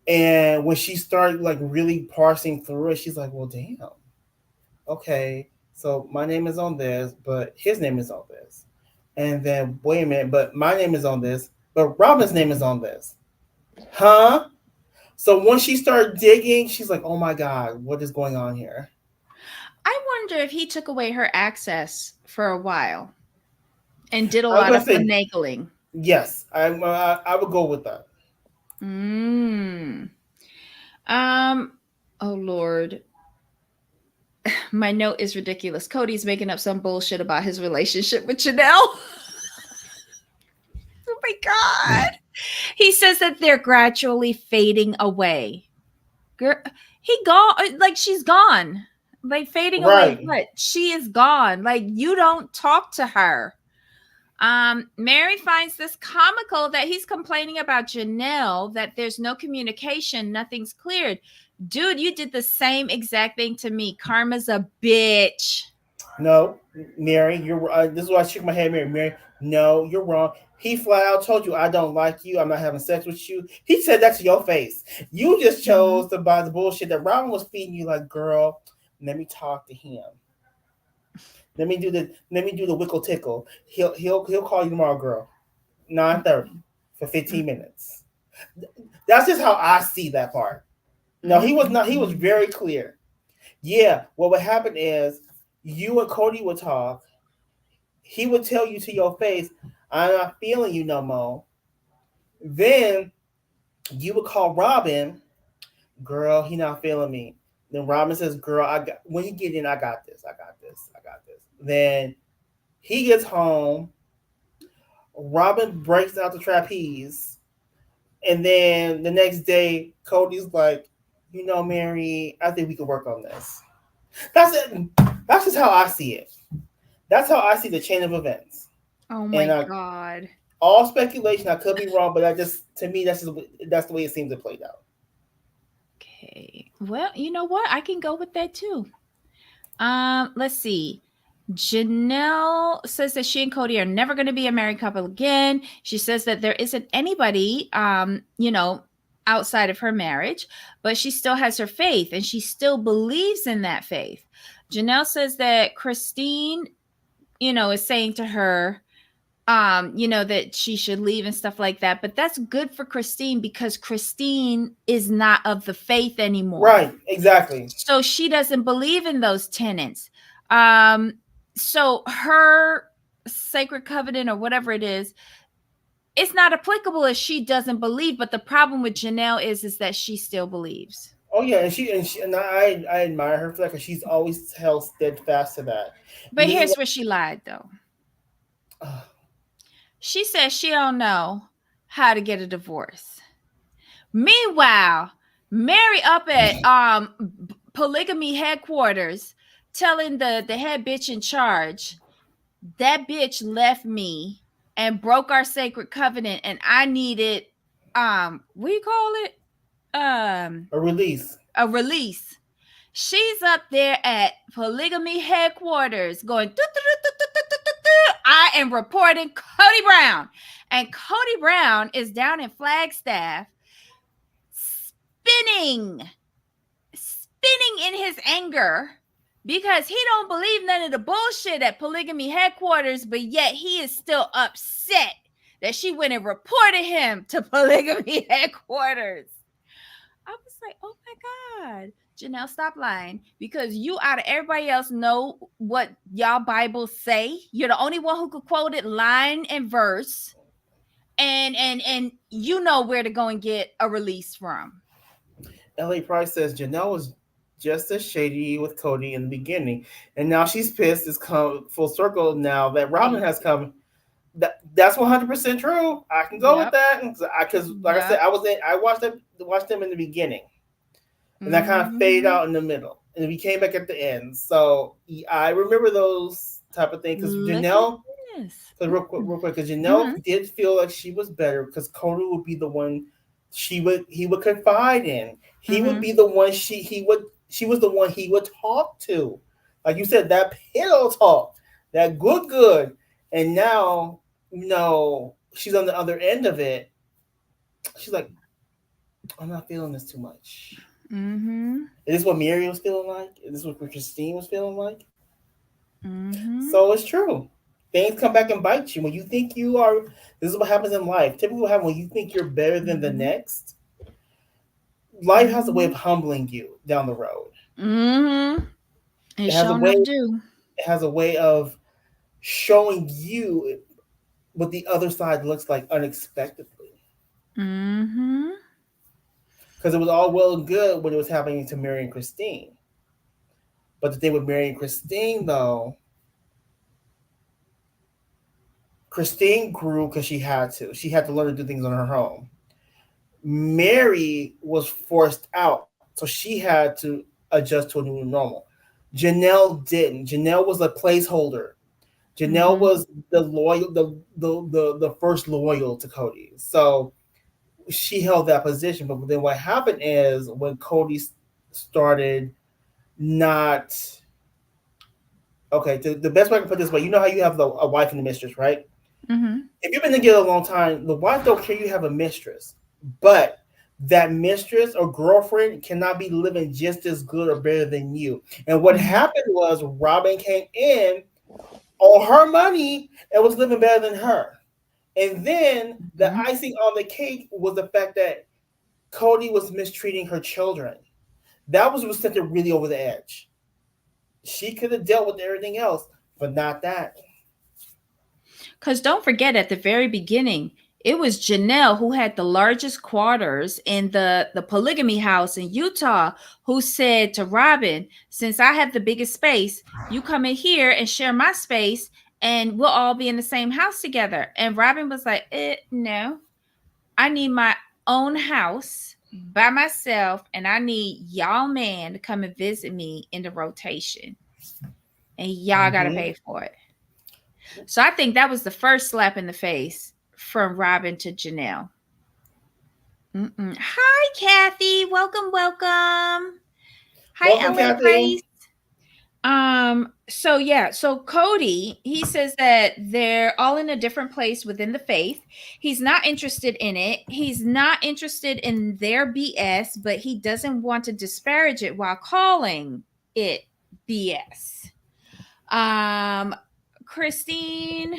and when she started like really parsing through it, she's like, "Well, damn. Okay, so my name is on this, but his name is on this, and then wait a minute, but my name is on this, but Robin's name is on this, huh?" So once she started digging, she's like, "Oh my god, what is going on here?" I wonder if he took away her access for a while and did a I'm lot gonna of say finagling. yes. I would go with that. Mm. Um, oh Lord. My note is ridiculous. Kody's making up some bullshit about his relationship with Janelle. Oh my God. He says that they're gradually fading away. Girl, he gone, like she's gone. Like fading away Right. what? She is gone. Like you don't talk to her. Mary finds this comical that he's complaining about Janelle, that there's no communication, nothing's cleared. Dude, you did the same exact thing to me. Karma's a bitch. No, Mary, you're. This is why I shook my head, Mary. Mary, no, you're wrong. He flat out told you, I don't like you. I'm not having sex with you. He said that to your face. You just Mm-hmm. chose to buy the bullshit that Robin was feeding you. Like, girl, let me talk to him. Let me do the wickle tickle. He'll call you tomorrow, girl. 9:30 for 15 minutes. That's just how I see that part. No, he was not. He was Mm-hmm. very clear. Yeah, what would happen is you and Kody would talk. He would tell you to your face, "I'm not feeling you no more." Then you would call Robin, "Girl, he not feeling me." Then Robin says, "Girl, I got when he get in, I got this. I got this. I got this." Then he gets home. Robin breaks out the trapeze, and then the next day, Cody's like, Mary, I think we can work on this. That's it. That's just how I see it. That's how I see the chain of events. Oh And my God. all speculation. I could be wrong, but I just to me that's the way it seems to play out. Okay. Well, you know what? I can go with that too. Let's see. Janelle says that she and Kody are never going to be a married couple again. She says that there isn't anybody, outside of her marriage, but she still has her faith and she still believes in that faith. Janelle says that Christine, is saying to her, that she should leave and stuff like that. But that's good for Christine because Christine is not of the faith anymore. Right, exactly. So she doesn't believe in those tenets. Um, so her sacred covenant or whatever it is, it's not applicable if she doesn't believe. But the problem with Janelle is that she still believes. Oh yeah, and I admire her for that because she's always held steadfast to that. But Meanwhile, here's where she lied though. She says she don't know how to get a divorce. Meanwhile, Mary up at polygamy headquarters telling the head bitch in charge, that bitch left me and broke our sacred covenant and I needed what do you call it? a release. A release. She's up there at polygamy headquarters going, I am reporting Kody Brown. And Kody Brown is down in Flagstaff spinning, spinning in his anger because he don't believe none of the bullshit at polygamy headquarters, but yet he is still upset that she went and reported him to polygamy headquarters. I was like, oh my God. Janelle, stop lying because you out of everybody else know what y'all Bibles say. You're the only one who could quote it line and verse, and you know where to go and get a release from. L.A. Price says Janelle was just as shady with Kody in the beginning, and now she's pissed. It's come full circle now that Robin has come. That's 100% true. I can go with Yep. that because, like I said, Yep. I watched them in the beginning, and that kind of faded Mm-hmm. out in the middle, and we came back at the end. So I remember those type of things because Look at Janelle. this. Because real quick, because Janelle Mm-hmm. did feel like she was better because Cody would be the one he would confide in. He would Mm-hmm. be the one she was the one he would talk to. Like you said, that pillow talk, that good. And now, she's on the other end of it. She's like, I'm not feeling this too much. Mm-hmm. Is this what Mary was feeling like? Is this what Christine was feeling like? Mm-hmm. So it's true. Things come back and bite you when you think you are. This is what happens in life. Typically, what happens when you think you're better than the Mm-hmm. next. Life has a way Mm-hmm. of humbling you down the road. Mm-hmm. It It has a sure way. enough It do. has a way of showing you what the other side looks like unexpectedly. Mm-hmm. Because it was all well and good when it was happening to Mary and Christine, but the thing with Mary and Christine, though, Christine grew because she had to. She had to learn to do things on her own. Mary was forced out, so she had to adjust to a new normal. Janelle didn't. Janelle was a placeholder. Janelle Mm-hmm. was the loyal, the first loyal to Cody. So she held that position. But then what happened is when Cody started not Okay, the best way I can put it this way, you know how you have a wife and a mistress, right? Mm-hmm. If you've been together a long time, the wife don't care you have a mistress, but that mistress or girlfriend cannot be living just as good or better than you. And what Mm-hmm. happened was Robyn came in on her money and was living better than her. And then the Mm-hmm. icing on the cake was the fact that Kody was mistreating her children. That was what sent her really over the edge. She could have dealt with everything else, but not that. Because don't forget, at the very beginning, it was Janelle who had the largest quarters in the polygamy house in Utah who said to Robyn, since I have the biggest space, you come in here and share my space and we'll all be in the same house together. And Robyn was like, no, I need my own house by myself and I need y'all man to come and visit me in the rotation. And y'all got to Mm-hmm. pay for it. So I think that was the first slap in the face from Robyn to Janelle. Mm-mm. Hi, Kathy. Welcome, welcome. Hi, Welcome, LA Kathy. Grace. So yeah, so Kody, he says that they're all in a different place within the faith. He's not interested in it. He's not interested in their BS, but he doesn't want to disparage it while calling it BS. Um, Christine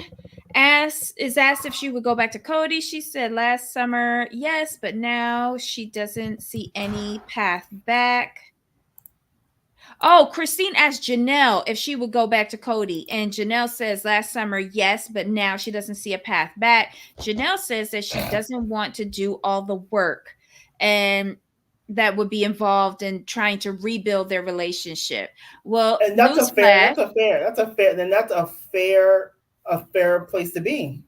asked if she would go back to Kody. She said last summer, yes, but now she doesn't see any path back. Oh, Christine asked Janelle if she would go back to Kody, and Janelle says last summer, yes, but now she doesn't see a path back. Janelle says that she doesn't want to do all the work and that would be involved in trying to rebuild their relationship. Well, And that's a fair. newsflash. That's a fair. That's a fair. Then that's a fair. A fair place to be.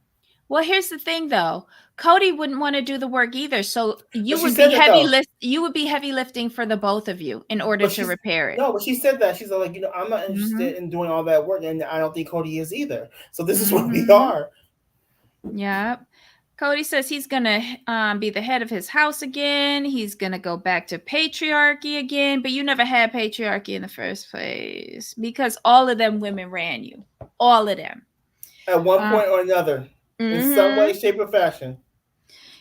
Well, here's the thing though. Kody wouldn't want to do the work either. So But she said that though. you would be heavy lifting for the both of you in order But to she's repair it. no. But she said that she's like, I'm not Mhm. interested in doing all that work, and I don't think Kody is either. So this is where we Mhm. are. Yep. Kody says he's going to be the head of his house again. He's going to go back to patriarchy again, but you never had patriarchy in the first place because all of them women ran you. All of them. At one Uh, point or another, in some way, mhm. shape, or fashion.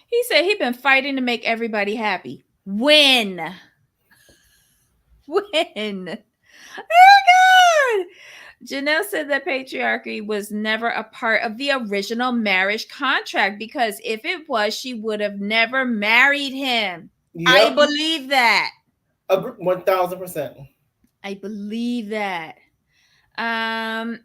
He said he'd been fighting to make everybody happy. When? When? Oh God! Janelle said that patriarchy was never a part of the original marriage contract because if it was, she would have never married him. I Yep, believe that. 1000%. I believe that. Um,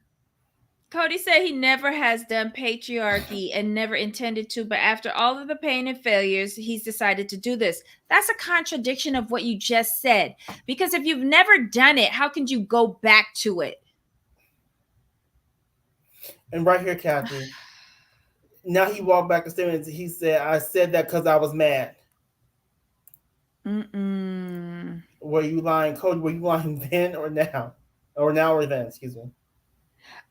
Kody said he never has done patriarchy and never intended to, but after all of the pain and failures, he's decided to do this. That's a contradiction of what you just said. Because if you've never done it, how can you go back to it? And right here, Kathy. Now he walked back the stairs. He said, "I said that because I was mad." Mm-mm. Were you lying, Cody? Were you lying then or now, or now or then? Excuse me.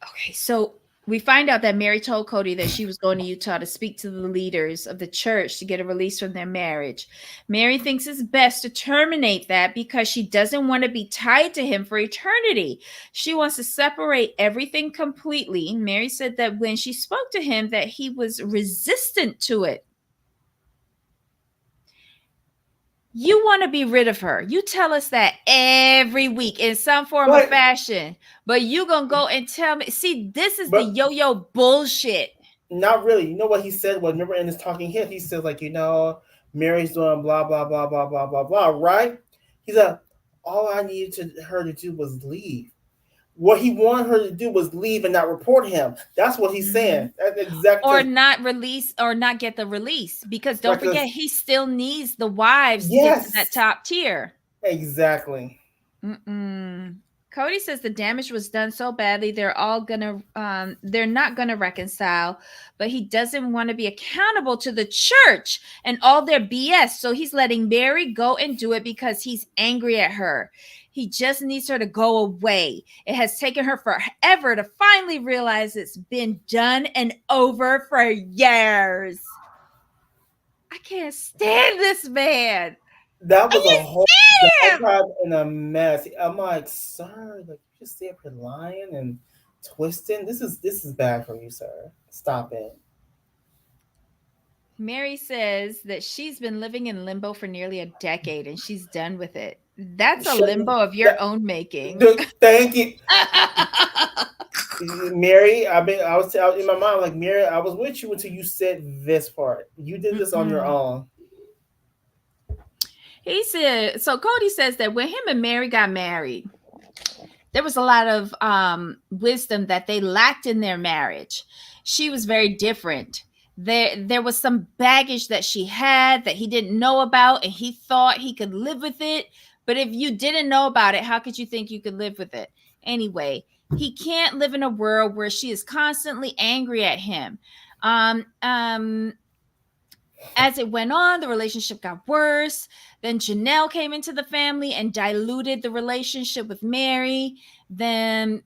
Okay, so we find out that Mary told Kody that she was going to Utah to speak to the leaders of the church to get a release from their marriage. Mary thinks it's best to terminate that because she doesn't want to be tied to him for eternity. She wants to separate everything completely. Mary said that when she spoke to him that he was resistant to it. You want to be rid of her. You tell us that every week in some form or But fashion. But you going to go and tell me. See, this is the but yo-yo bullshit. not really. You know what he said? Well, remember in his talking head, he says like, Mary's doing blah blah blah blah blah blah blah. Right? He said all I needed her to do was leave. What he wanted her to do was leave and not report him. That's what he's saying. Mhm. That's exact Or because not release or not get the release because don't because forget he still needs the wives to get to that yes, top tier. exactly. Mm-mm. Kody says the damage was done so badly they're not gonna reconcile, but he doesn't want to be accountable to the church and all their BS. So he's letting Mary go and do it because he's angry at her. He just needs her to go away. It has taken her forever to finally realize it's been done and over for years. I can't stand this man. That I was a can't whole stand him. diatribe and a mess. I'm like, sir, like you sit up here lying and twisting? This is bad for you, sir. Stop it. Mary says that she's been living in limbo for nearly a decade and she's done with it. That's a Shut limbo of your that, own making. thank you, Mary. I was in my mind like Mary. I was with you until you said this part. You did this on your Mm-mm. own. He said, so Kody says that when him and Mary got married, there was a lot of wisdom that they lacked in their marriage. She was very different. There was some baggage that she had that he didn't know about, and he thought he could live with it. But if you didn't know about it, how could you think you could live with it? Anyway, he can't live in a world where she is constantly angry at him. Um, um, as it went on, the relationship got worse. Then Janelle came into the family and diluted the relationship with Mary. Then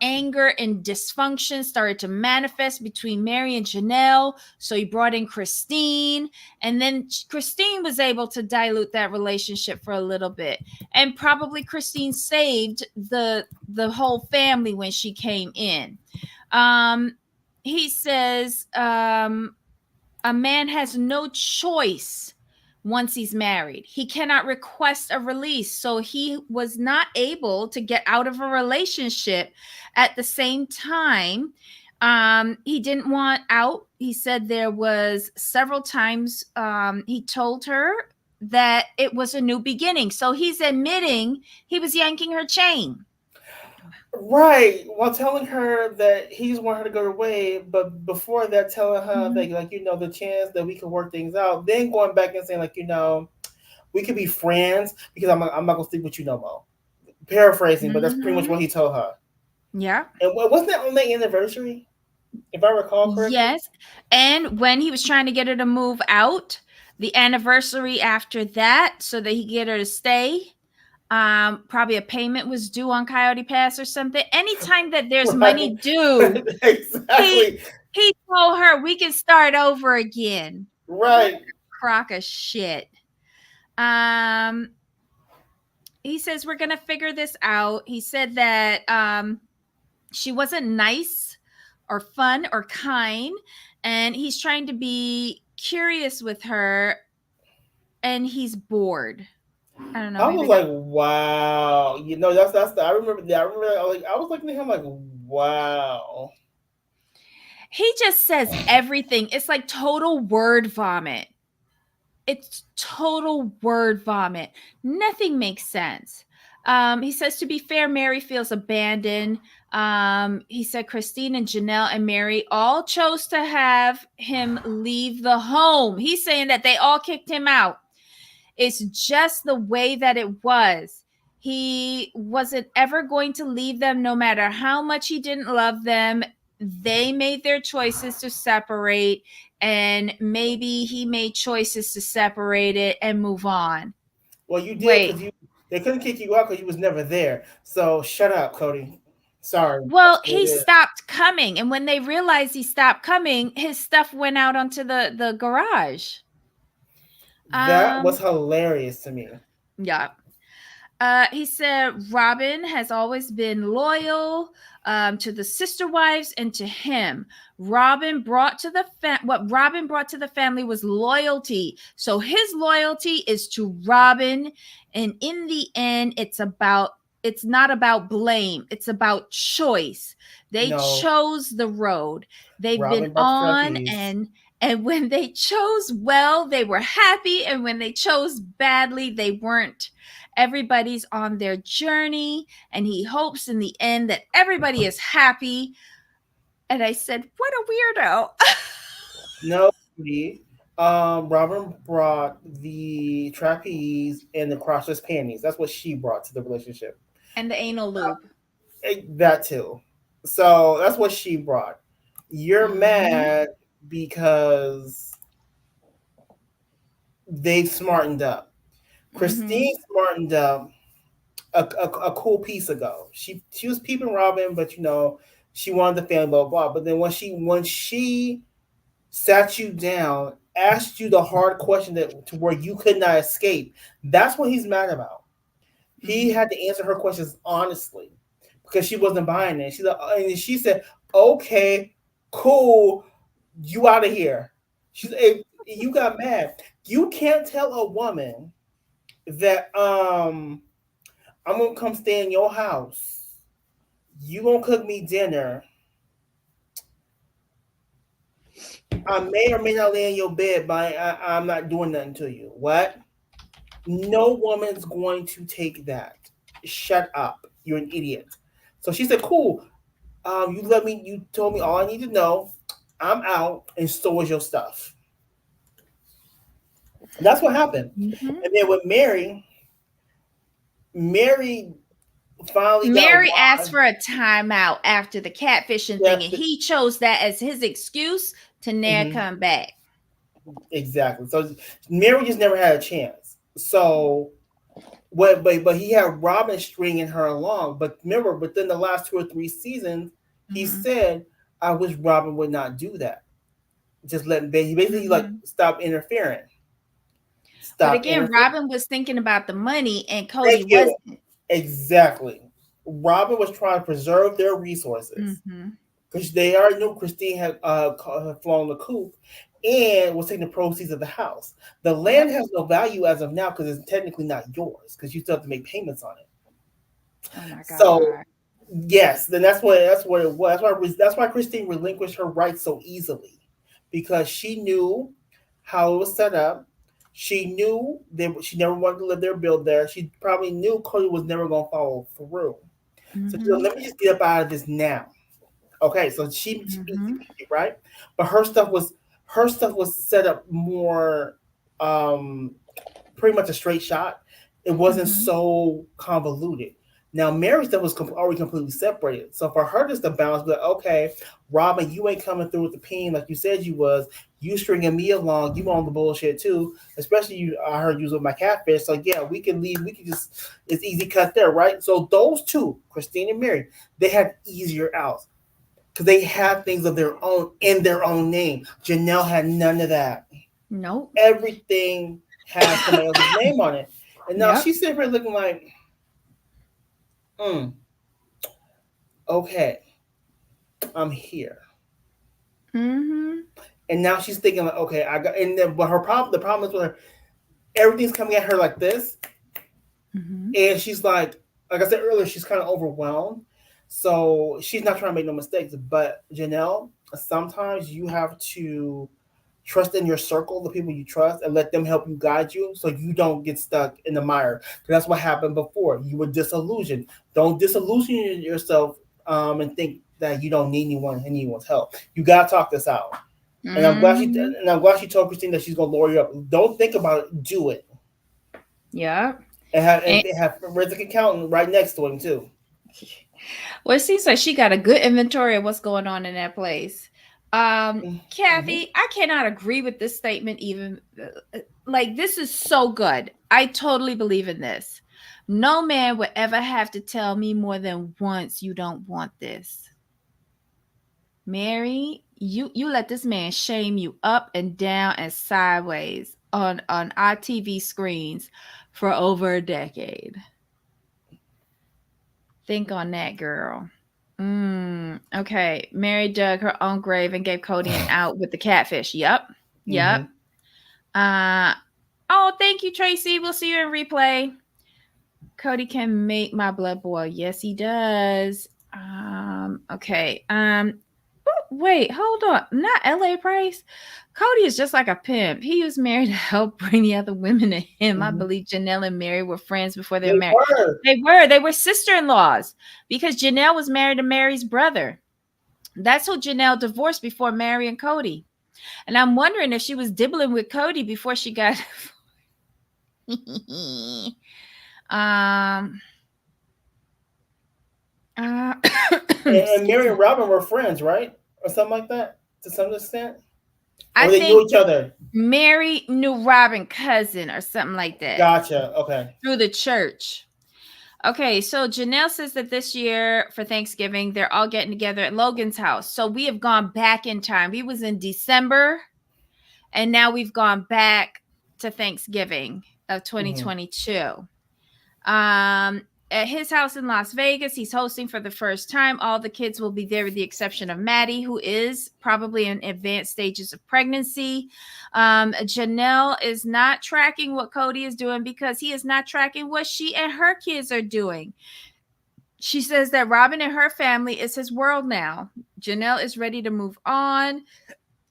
anger and dysfunction started to manifest between Mary and Janelle. So he brought in Christine, and then Christine was able to dilute that relationship for a little bit. And probably Christine saved the whole family when she came in. Um, he says a man has no choice once he's married. He cannot request a release. So he was not able to get out of a relationship at the same time. He didn't want out. He said there was several times he told her that it was a new beginning. So he's admitting he was yanking her chain. Right, while telling her that he just wanted her to go away, but before that, telling her that, Mhm. like, the chance that we could work things out, then going back and saying, like, we could be friends because I'm not gonna sleep with you no more. Paraphrasing, but that's pretty much Mhm. what he told her. Yeah. And wasn't that on the anniversary, if I recall correctly? Yes. And when he was trying to get her to move out, the anniversary after that, so that he could get her to stay, probably a payment was due on Coyote Pass or something. Anytime that there's Right, money due, he exactly. he told her we can start over again. What Right. a crock of shit. Um, he says we're gonna figure this out. He said that she wasn't nice or fun or kind, and he's trying to be curious with her, and he's bored. I don't know, I was maybe that like, wow. That's the. I remember that. I remember that. I was looking at him like, wow. he just says everything. It's like total word vomit. It's total word vomit. Nothing makes sense. He says, to be fair, Mary feels abandoned. He said Christine and Janelle and Mary all chose to have him leave the home. He's saying that they all kicked him out. It's just the way that it was. He wasn't ever going to leave them, no matter how much he didn't love them. They made their choices to separate, and maybe he made choices to separate it and move on. Well, you did Wait. because they couldn't kick you out because you was never there. So shut up, Cody. Sorry, that's Well, what it he is. stopped coming, and when they realized he stopped coming, his stuff went out onto the garage. That was Um, hilarious to me. yeah. He said Robyn has always been loyal to the sister wives and to him. What Robyn brought to the family was loyalty. So his loyalty is to Robyn, and in the end, it's not about blame. It's about choice. They No, chose the road they've been Robin brought the on, trapeze. and when they chose well, they were happy, and when they chose badly, they weren't. Everybody's on their journey, and he hopes in the end that everybody is happy. And I said, what a weirdo. No, Cody. Robin brought the trapeze and the crotchless panties. That's what she brought to the relationship. And the anal loop. That too. So that's what she brought. You're Mm-hmm. mad because they smartened up. Mm-hmm. Christine smartened up a cool piece ago. She was peeping Robin, but she wanted the family, blah blah. But then when she sat you down, asked you the hard question that to where you could not escape, that's what he's mad about. He Mm-hmm. had to answer her questions honestly. because she wasn't buying it. And she said, "Okay, cool, you out of here." She's you got mad. You can't tell a woman that I'm gonna come stay in your house. You gonna cook me dinner. I may or may not lay in your bed, but I'm not doing nothing to you. What? No woman's going to take that. Shut up. You're an idiot. So she said, "Cool. You let me. You told me all I need to know. I'm out, and so is your stuff." And that's what happened. Mm-hmm. And then with Mary, Mary finally got Mary asked wise. for a timeout after the catfishing Yeah, thing, and he chose that as his excuse to never mhm, come back. exactly. So Mary just never had a chance. So what? But he had Robin stringing her along. But remember, within the last 2 or 3 seasons, he Mm-hmm. said, "I wish Robin would not do that. Just let he basically like Mm-hmm. stop interfering. But Stop again, interfering." Robin was thinking about the money, and Thank Kody you. wasn't. Exactly. Robin was trying to preserve their resources Mm-hmm. because they already knew Christine had flown the coop and was taking the proceeds of the house. The Yep. land has no value as of now because it's technically not yours because you still have to make payments on it. Oh my So God. yes, then that's what it was. That's why Christine relinquished her rights so easily because she knew how it was set up. She knew that she never wanted to live there, build there. She probably knew Cody was never going to follow through. So she said, Mm-hmm. let me just get up out of this now. Okay, so she easy Mm-hmm. peasy, right? But her stuff was set up more um pretty much a straight shot. It wasn't Mm-hmm. so convoluted. Now Mary's stuff was already completely separated. So for her just to balance, like, okay, Robin, you ain't coming through with the pain like you said you was. You stringing me along. You on the bullshit too. Especially you. I heard you was with my catfish. So yeah, we can leave. We can just. It's easy cut there, right? So those two, Christine and Mary, they had easier outs because they had things of their own in their own name. Janelle had none of that. Nope. Everything has somebody else's name on it. And now Yep. she's sitting here looking like, mm, okay, I'm here. Mm-hmm. And now she's thinking like, okay, I got. And then, but the problem is with her, everything's coming at her like this, Mm-hmm. and she's like I said earlier, she's kind of overwhelmed. So she's not trying to make no mistakes. But Janelle, sometimes you have to trust in your circle, the people you trust, and let them help you guide you so you don't get stuck in the mire. 'Cause that's what happened before. You were disillusioned. Don't disillusion yourself and think that you don't need anyone's help. You gotta talk this out. Mm-hmm. And I'm glad she told Christine that she's gonna lower you up. Don't think about it. Do it. Yep. And And have forensic accountant right next to him too. well, it seems like she got a good inventory of what's going on in that place. Mm-hmm. Kathy, I cannot agree with this statement even. Like, this is so good. I totally believe in this. No man would ever have to tell me more than once you don't want this. Mary, you let this man shame you up and down and sideways on our TV screens for over a decade. Think on that, girl. Okay. Mary dug her own grave and gave Kody an out with the catfish. Yep. Yep. Mm-hmm. Uh oh, thank you, Tracy. We'll see you in replay. Kody can make my blood boil. Yes, he does. Okay. Wait, hold on. Not LA Price. Kody is just like a pimp. He was married to help bring the other women to him. I Mm-hmm. believe Janelle and Mary were friends before they were They married. were. They were sister-in-laws because Janelle was married to Mary's brother. That's who Janelle divorced before Mary and Kody. And I'm wondering if she was dibbling with Kody before she got um uh, And Mary excuse and me. Robin were friends, right? Or something like that, to some extent. I Or they knew think each other. Mary knew Robin cousin or something like that Gotcha. Okay. through the church. Okay, so Janelle says that this year for Thanksgiving, they're all getting together at Logan's house. So we have gone back in time. We was in December, and now we've gone back to Thanksgiving of Mm-hmm. 2022. Um, at his house in Las Vegas. He's hosting for the first time. All the kids will be there with the exception of Maddie, who is probably in advanced stages of pregnancy. Janelle is not tracking what Kody is doing because he is not tracking what she and her kids are doing. She says that Robyn and her family is his world now. Janelle is ready to move on.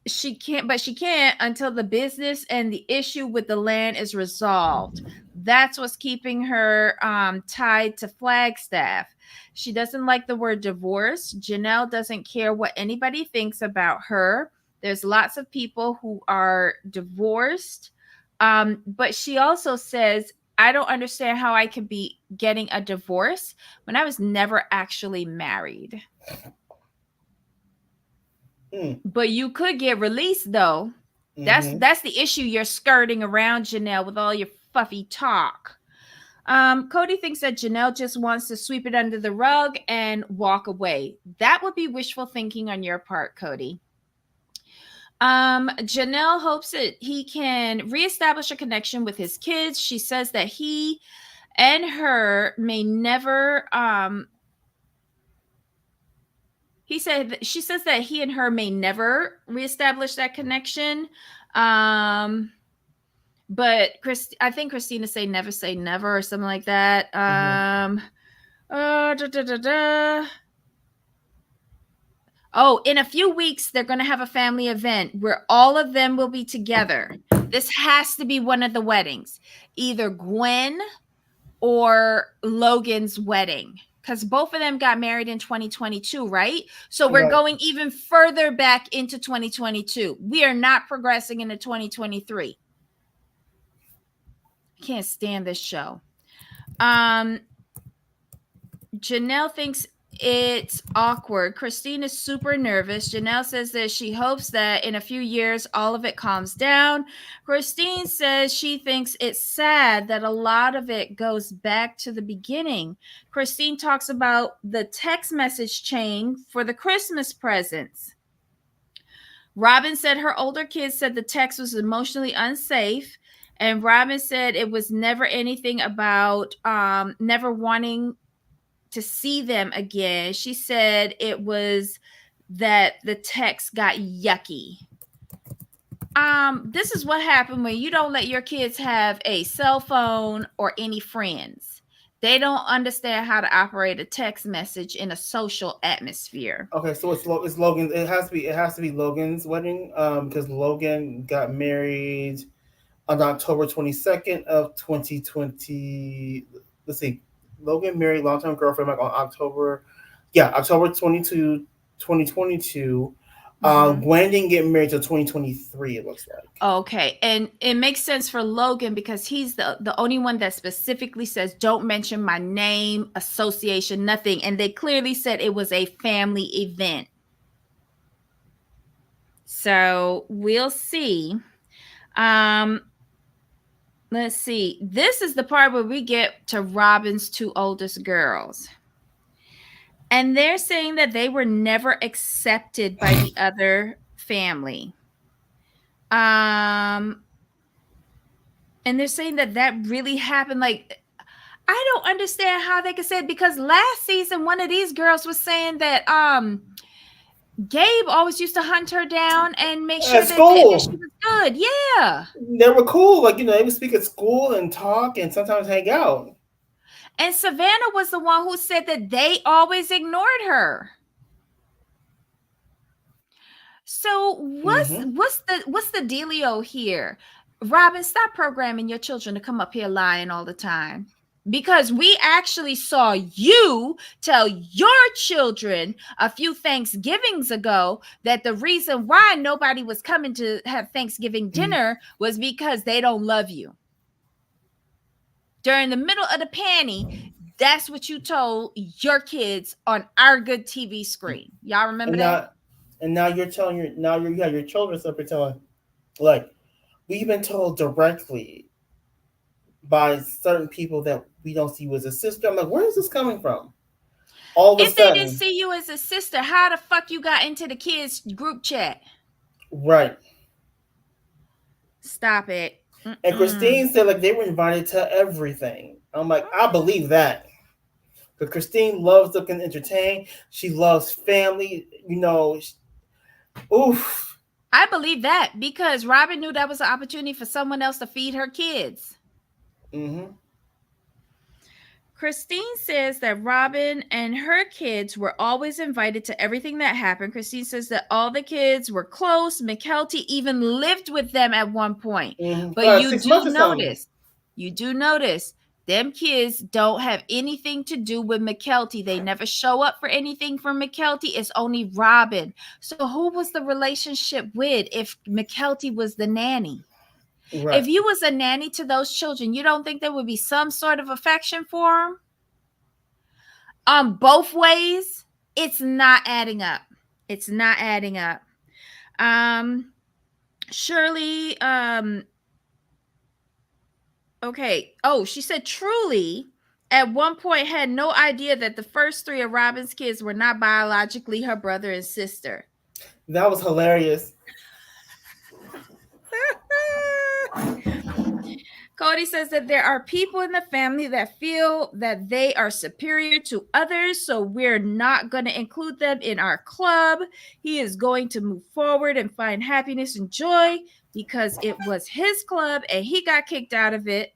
She can't until the business and the issue with the land is resolved. That's what's keeping her tied to Flagstaff. She doesn't like the word divorce. Janelle doesn't care what anybody thinks about her. There's lots of people who are divorced. But she also says, I don't understand how I could be getting a divorce when I was never actually married. Mm. But you could get released though. That's Mm-hmm. that's the issue you're skirting around, Janelle, with all your fluffy talk. Kody thinks that Janelle just wants to sweep it under the rug and walk away. That would be wishful thinking on your part, Kody. Janelle hopes that he can reestablish a connection with his kids. She says that he and her may never she says that he and her may never reestablish that connection. But I think Christina say never or something like that. Mm-hmm. Da, da, da, da. Oh, in a few weeks, they're going to have a family event where all of them will be together. This has to be one of the weddings, either Gwen or Logan's wedding, because both of them got married in 2022, right? So we're Right. going even further back into 2022. We are not progressing into 2023. Can't stand this show. Janelle thinks it's awkward. Christine is super nervous. Janelle says that she hopes that in a few years all of it calms down. Christine says she thinks it's sad that a lot of it goes back to the beginning. Christine talks about the text message chain for the Christmas presents. Robyn said her older kids said the text was emotionally unsafe. And Robyn said it was never anything about never wanting to see them again. She said it was that the text got yucky. This is what happened when you don't let your kids have a cell phone or any friends. They don't understand how to operate a text message in a social atmosphere. Okay, so it's Logan. It has to be Logan's wedding. Because Logan got married on October 22nd of 2020. Let's see. Logan married long-term girlfriend like on October 2022. Mm-hmm. Gwen didn't get married till 2023. It looks like. Okay, and it makes sense for Logan because he's the only one that specifically says don't mention my name, association, nothing, and they clearly said it was a family event. So we'll see. Um, let's see. This is the part where we get to Robyn's two oldest girls. And they're saying that they were never accepted by the other family. And they're saying that that really happened. Like, I don't understand how they could say it because last season one of these girls was saying that Gabe always used to hunt her down and make sure At that she school, was good. Yeah. they were cool. Like they would speak at school and talk and sometimes hang out. And Savannah was the one who said that they always ignored her. So Mm-hmm. what's the dealio here? Robyn, stop programming your children to come up here lying all the time. Because we actually saw you tell your children a few Thanksgivings ago that the reason why nobody was coming to have Thanksgiving dinner was because they don't love you. During the middle of the panty, that's what you told your kids on our good TV screen. Y'all remember And that? now, and now you're telling your children something telling like we've been told directly by certain people that we don't see you as a sister. I'm like, where is this coming from? All of a If they didn't sudden, see you as a sister, how the fuck you got into the kids group chat? right? Stop it. And Mm-mm. Christine said like they were invited to everything. I'm like, I believe that. But Christine loves looking entertained. She loves family. Oof. I believe that because Robyn knew that was an opportunity for someone else to feed her kids. Mm-hmm. Christine says that Robyn and her kids were always invited to everything that happened. Christine says that all the kids were close. Mykelti even lived with them at one point. Mm-hmm. But you 6 months do or something. notice, them kids don't have anything to do with Mykelti. They never show up for anything for Mykelti. It's only Robyn. So who was the relationship with if Mykelti was the nanny? Right. If you was a nanny to those children, you don't think there would be some sort of affection for them? Both ways, it's not adding up. It's not adding up. Um, Shirley, okay. Oh, she said truly at one point had no idea that the first three of Robyn's kids were not biologically her brother and sister. That was hilarious. Kody says that there are people in the family that feel that they are superior to others, so we're not going to include them in our club. He is going to move forward and find happiness and joy because it was his club and he got kicked out of it.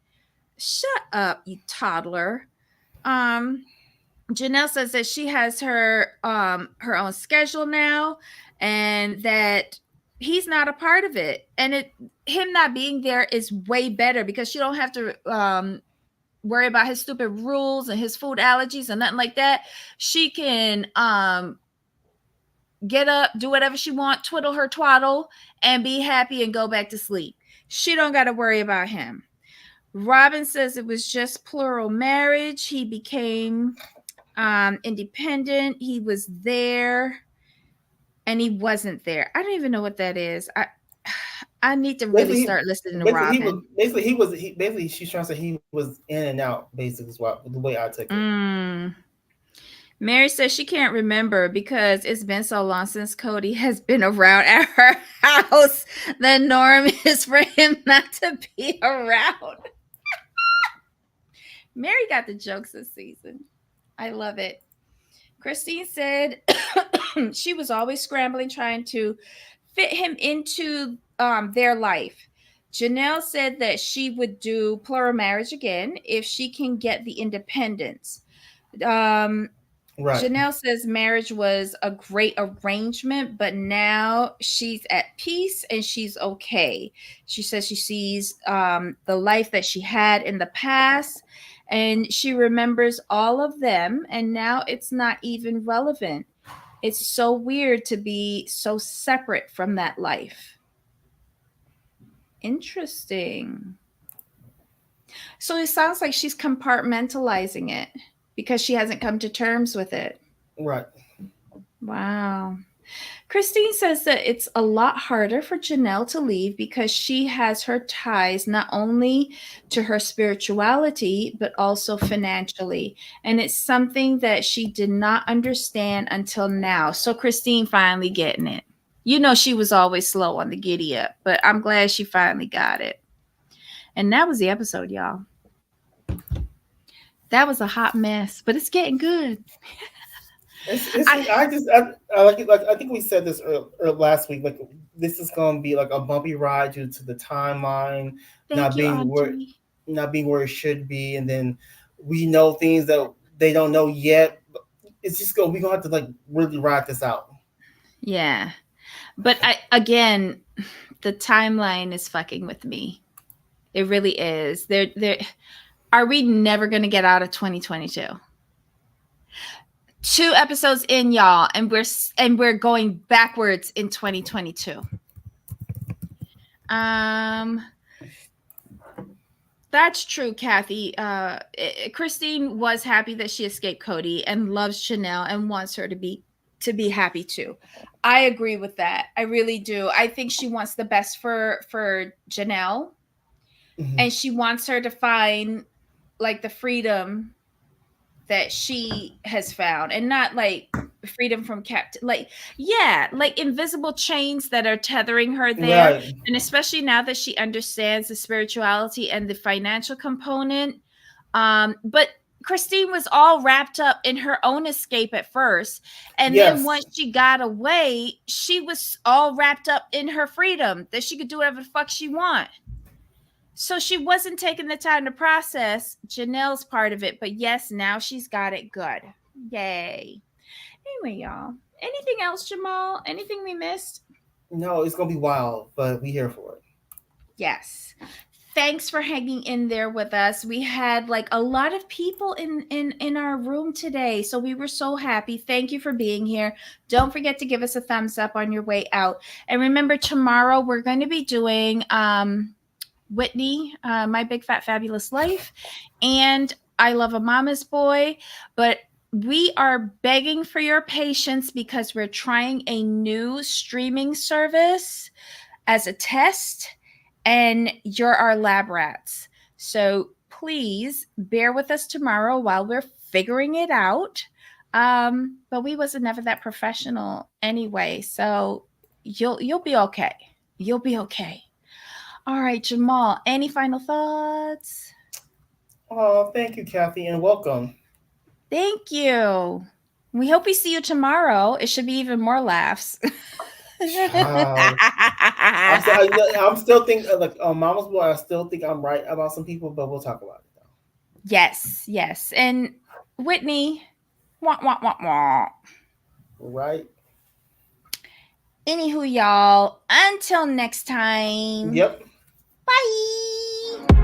Shut up, you toddler. Janelle says that she has her own schedule now and that he's not a part of it, and him not being there is way better because she don't have to worry about his stupid rules and his food allergies and nothing like that. She can get up, do whatever she want, twiddle her twaddle, and be happy and go back to sleep. She don't got to worry about him. Robyn says it was just plural marriage. He became independent. He was there and he wasn't there. I don't even know what that is. I need to really start listening to Robyn. Basically she's trying to say he was in and out, basically is what the way I took it. Mary says she can't remember because it's been so long since Kody has been around at her house. The norm is for him not to be around. Mary got the jokes this season. I love it. Christine said she was always scrambling, trying to fit him into their life. Janelle said that she would do plural marriage again if she can get the independence. Right. Janelle says marriage was a great arrangement, but now she's at peace and she's okay. She says she sees the life that she had in the past and she remembers all of them, and now it's not even relevant. It's so weird to be so separate from that life. Interesting. So it sounds like she's compartmentalizing it because she hasn't come to terms with it. Right. Wow. Christine says that it's a lot harder for Janelle to leave because she has her ties not only to her spirituality, but also financially. And it's something that she did not understand until now. So Christine finally getting it. You know, she was always slow on the giddy up, but I'm glad she finally got it. And that was the episode, y'all. That was a hot mess, but it's getting good. I like it. Like I think we said this last week. Like this is going to be like a bumpy ride due to the timeline Thank you, not being where it should be, and then we know things that they don't know yet. It's just we're gonna have to like really ride this out. Yeah, but the timeline is fucking with me. It really is. Are we never going to get out of 2022? 2 episodes in, y'all, and we're going backwards in 2022. That's true, Kathy. Christine was happy that she escaped Kody and loves Janelle and wants her to be happy too. I agree with that. I really do. I think she wants the best for Janelle, and she wants her to find like the freedom that she has found, and not like freedom from like invisible chains that are tethering her there. Right. And especially now that she understands the spirituality and the financial component. But Christine was all wrapped up in her own escape at first. And then Yes. once she got away, she was all wrapped up in her freedom that she could do whatever the fuck she want. So she wasn't taking the time to process Janelle's part of it. But yes, now she's got it good. Yay. Anyway, y'all. Anything else, Jamal? Anything we missed? No, it's gonna be wild, but we here for it. Yes. Thanks for hanging in there with us. We had like a lot of people in our room today, so we were so happy. Thank you for being here. Don't forget to give us a thumbs up on your way out. And remember, tomorrow we're going to be doing Whitney, My Big Fat Fabulous Life, and I Love a Mama's Boy. But we are begging for your patience because we're trying a new streaming service as a test, and you're our lab rats. So please bear with us tomorrow while we're figuring it out. But we wasn't never that professional anyway, so you'll be okay. You'll be okay. All right, Jamal. Any final thoughts? Oh, thank you, Kathy, and welcome. Thank you. We hope we see you tomorrow. It should be even more laughs. Child. I'm still thinking like Mama's Boy. I still think I'm right about some people, but we'll talk about it though. Yes, yes. And Whitney, wah, wah, wah, wah. Right? Anywho, y'all, until next time, Yep. bye.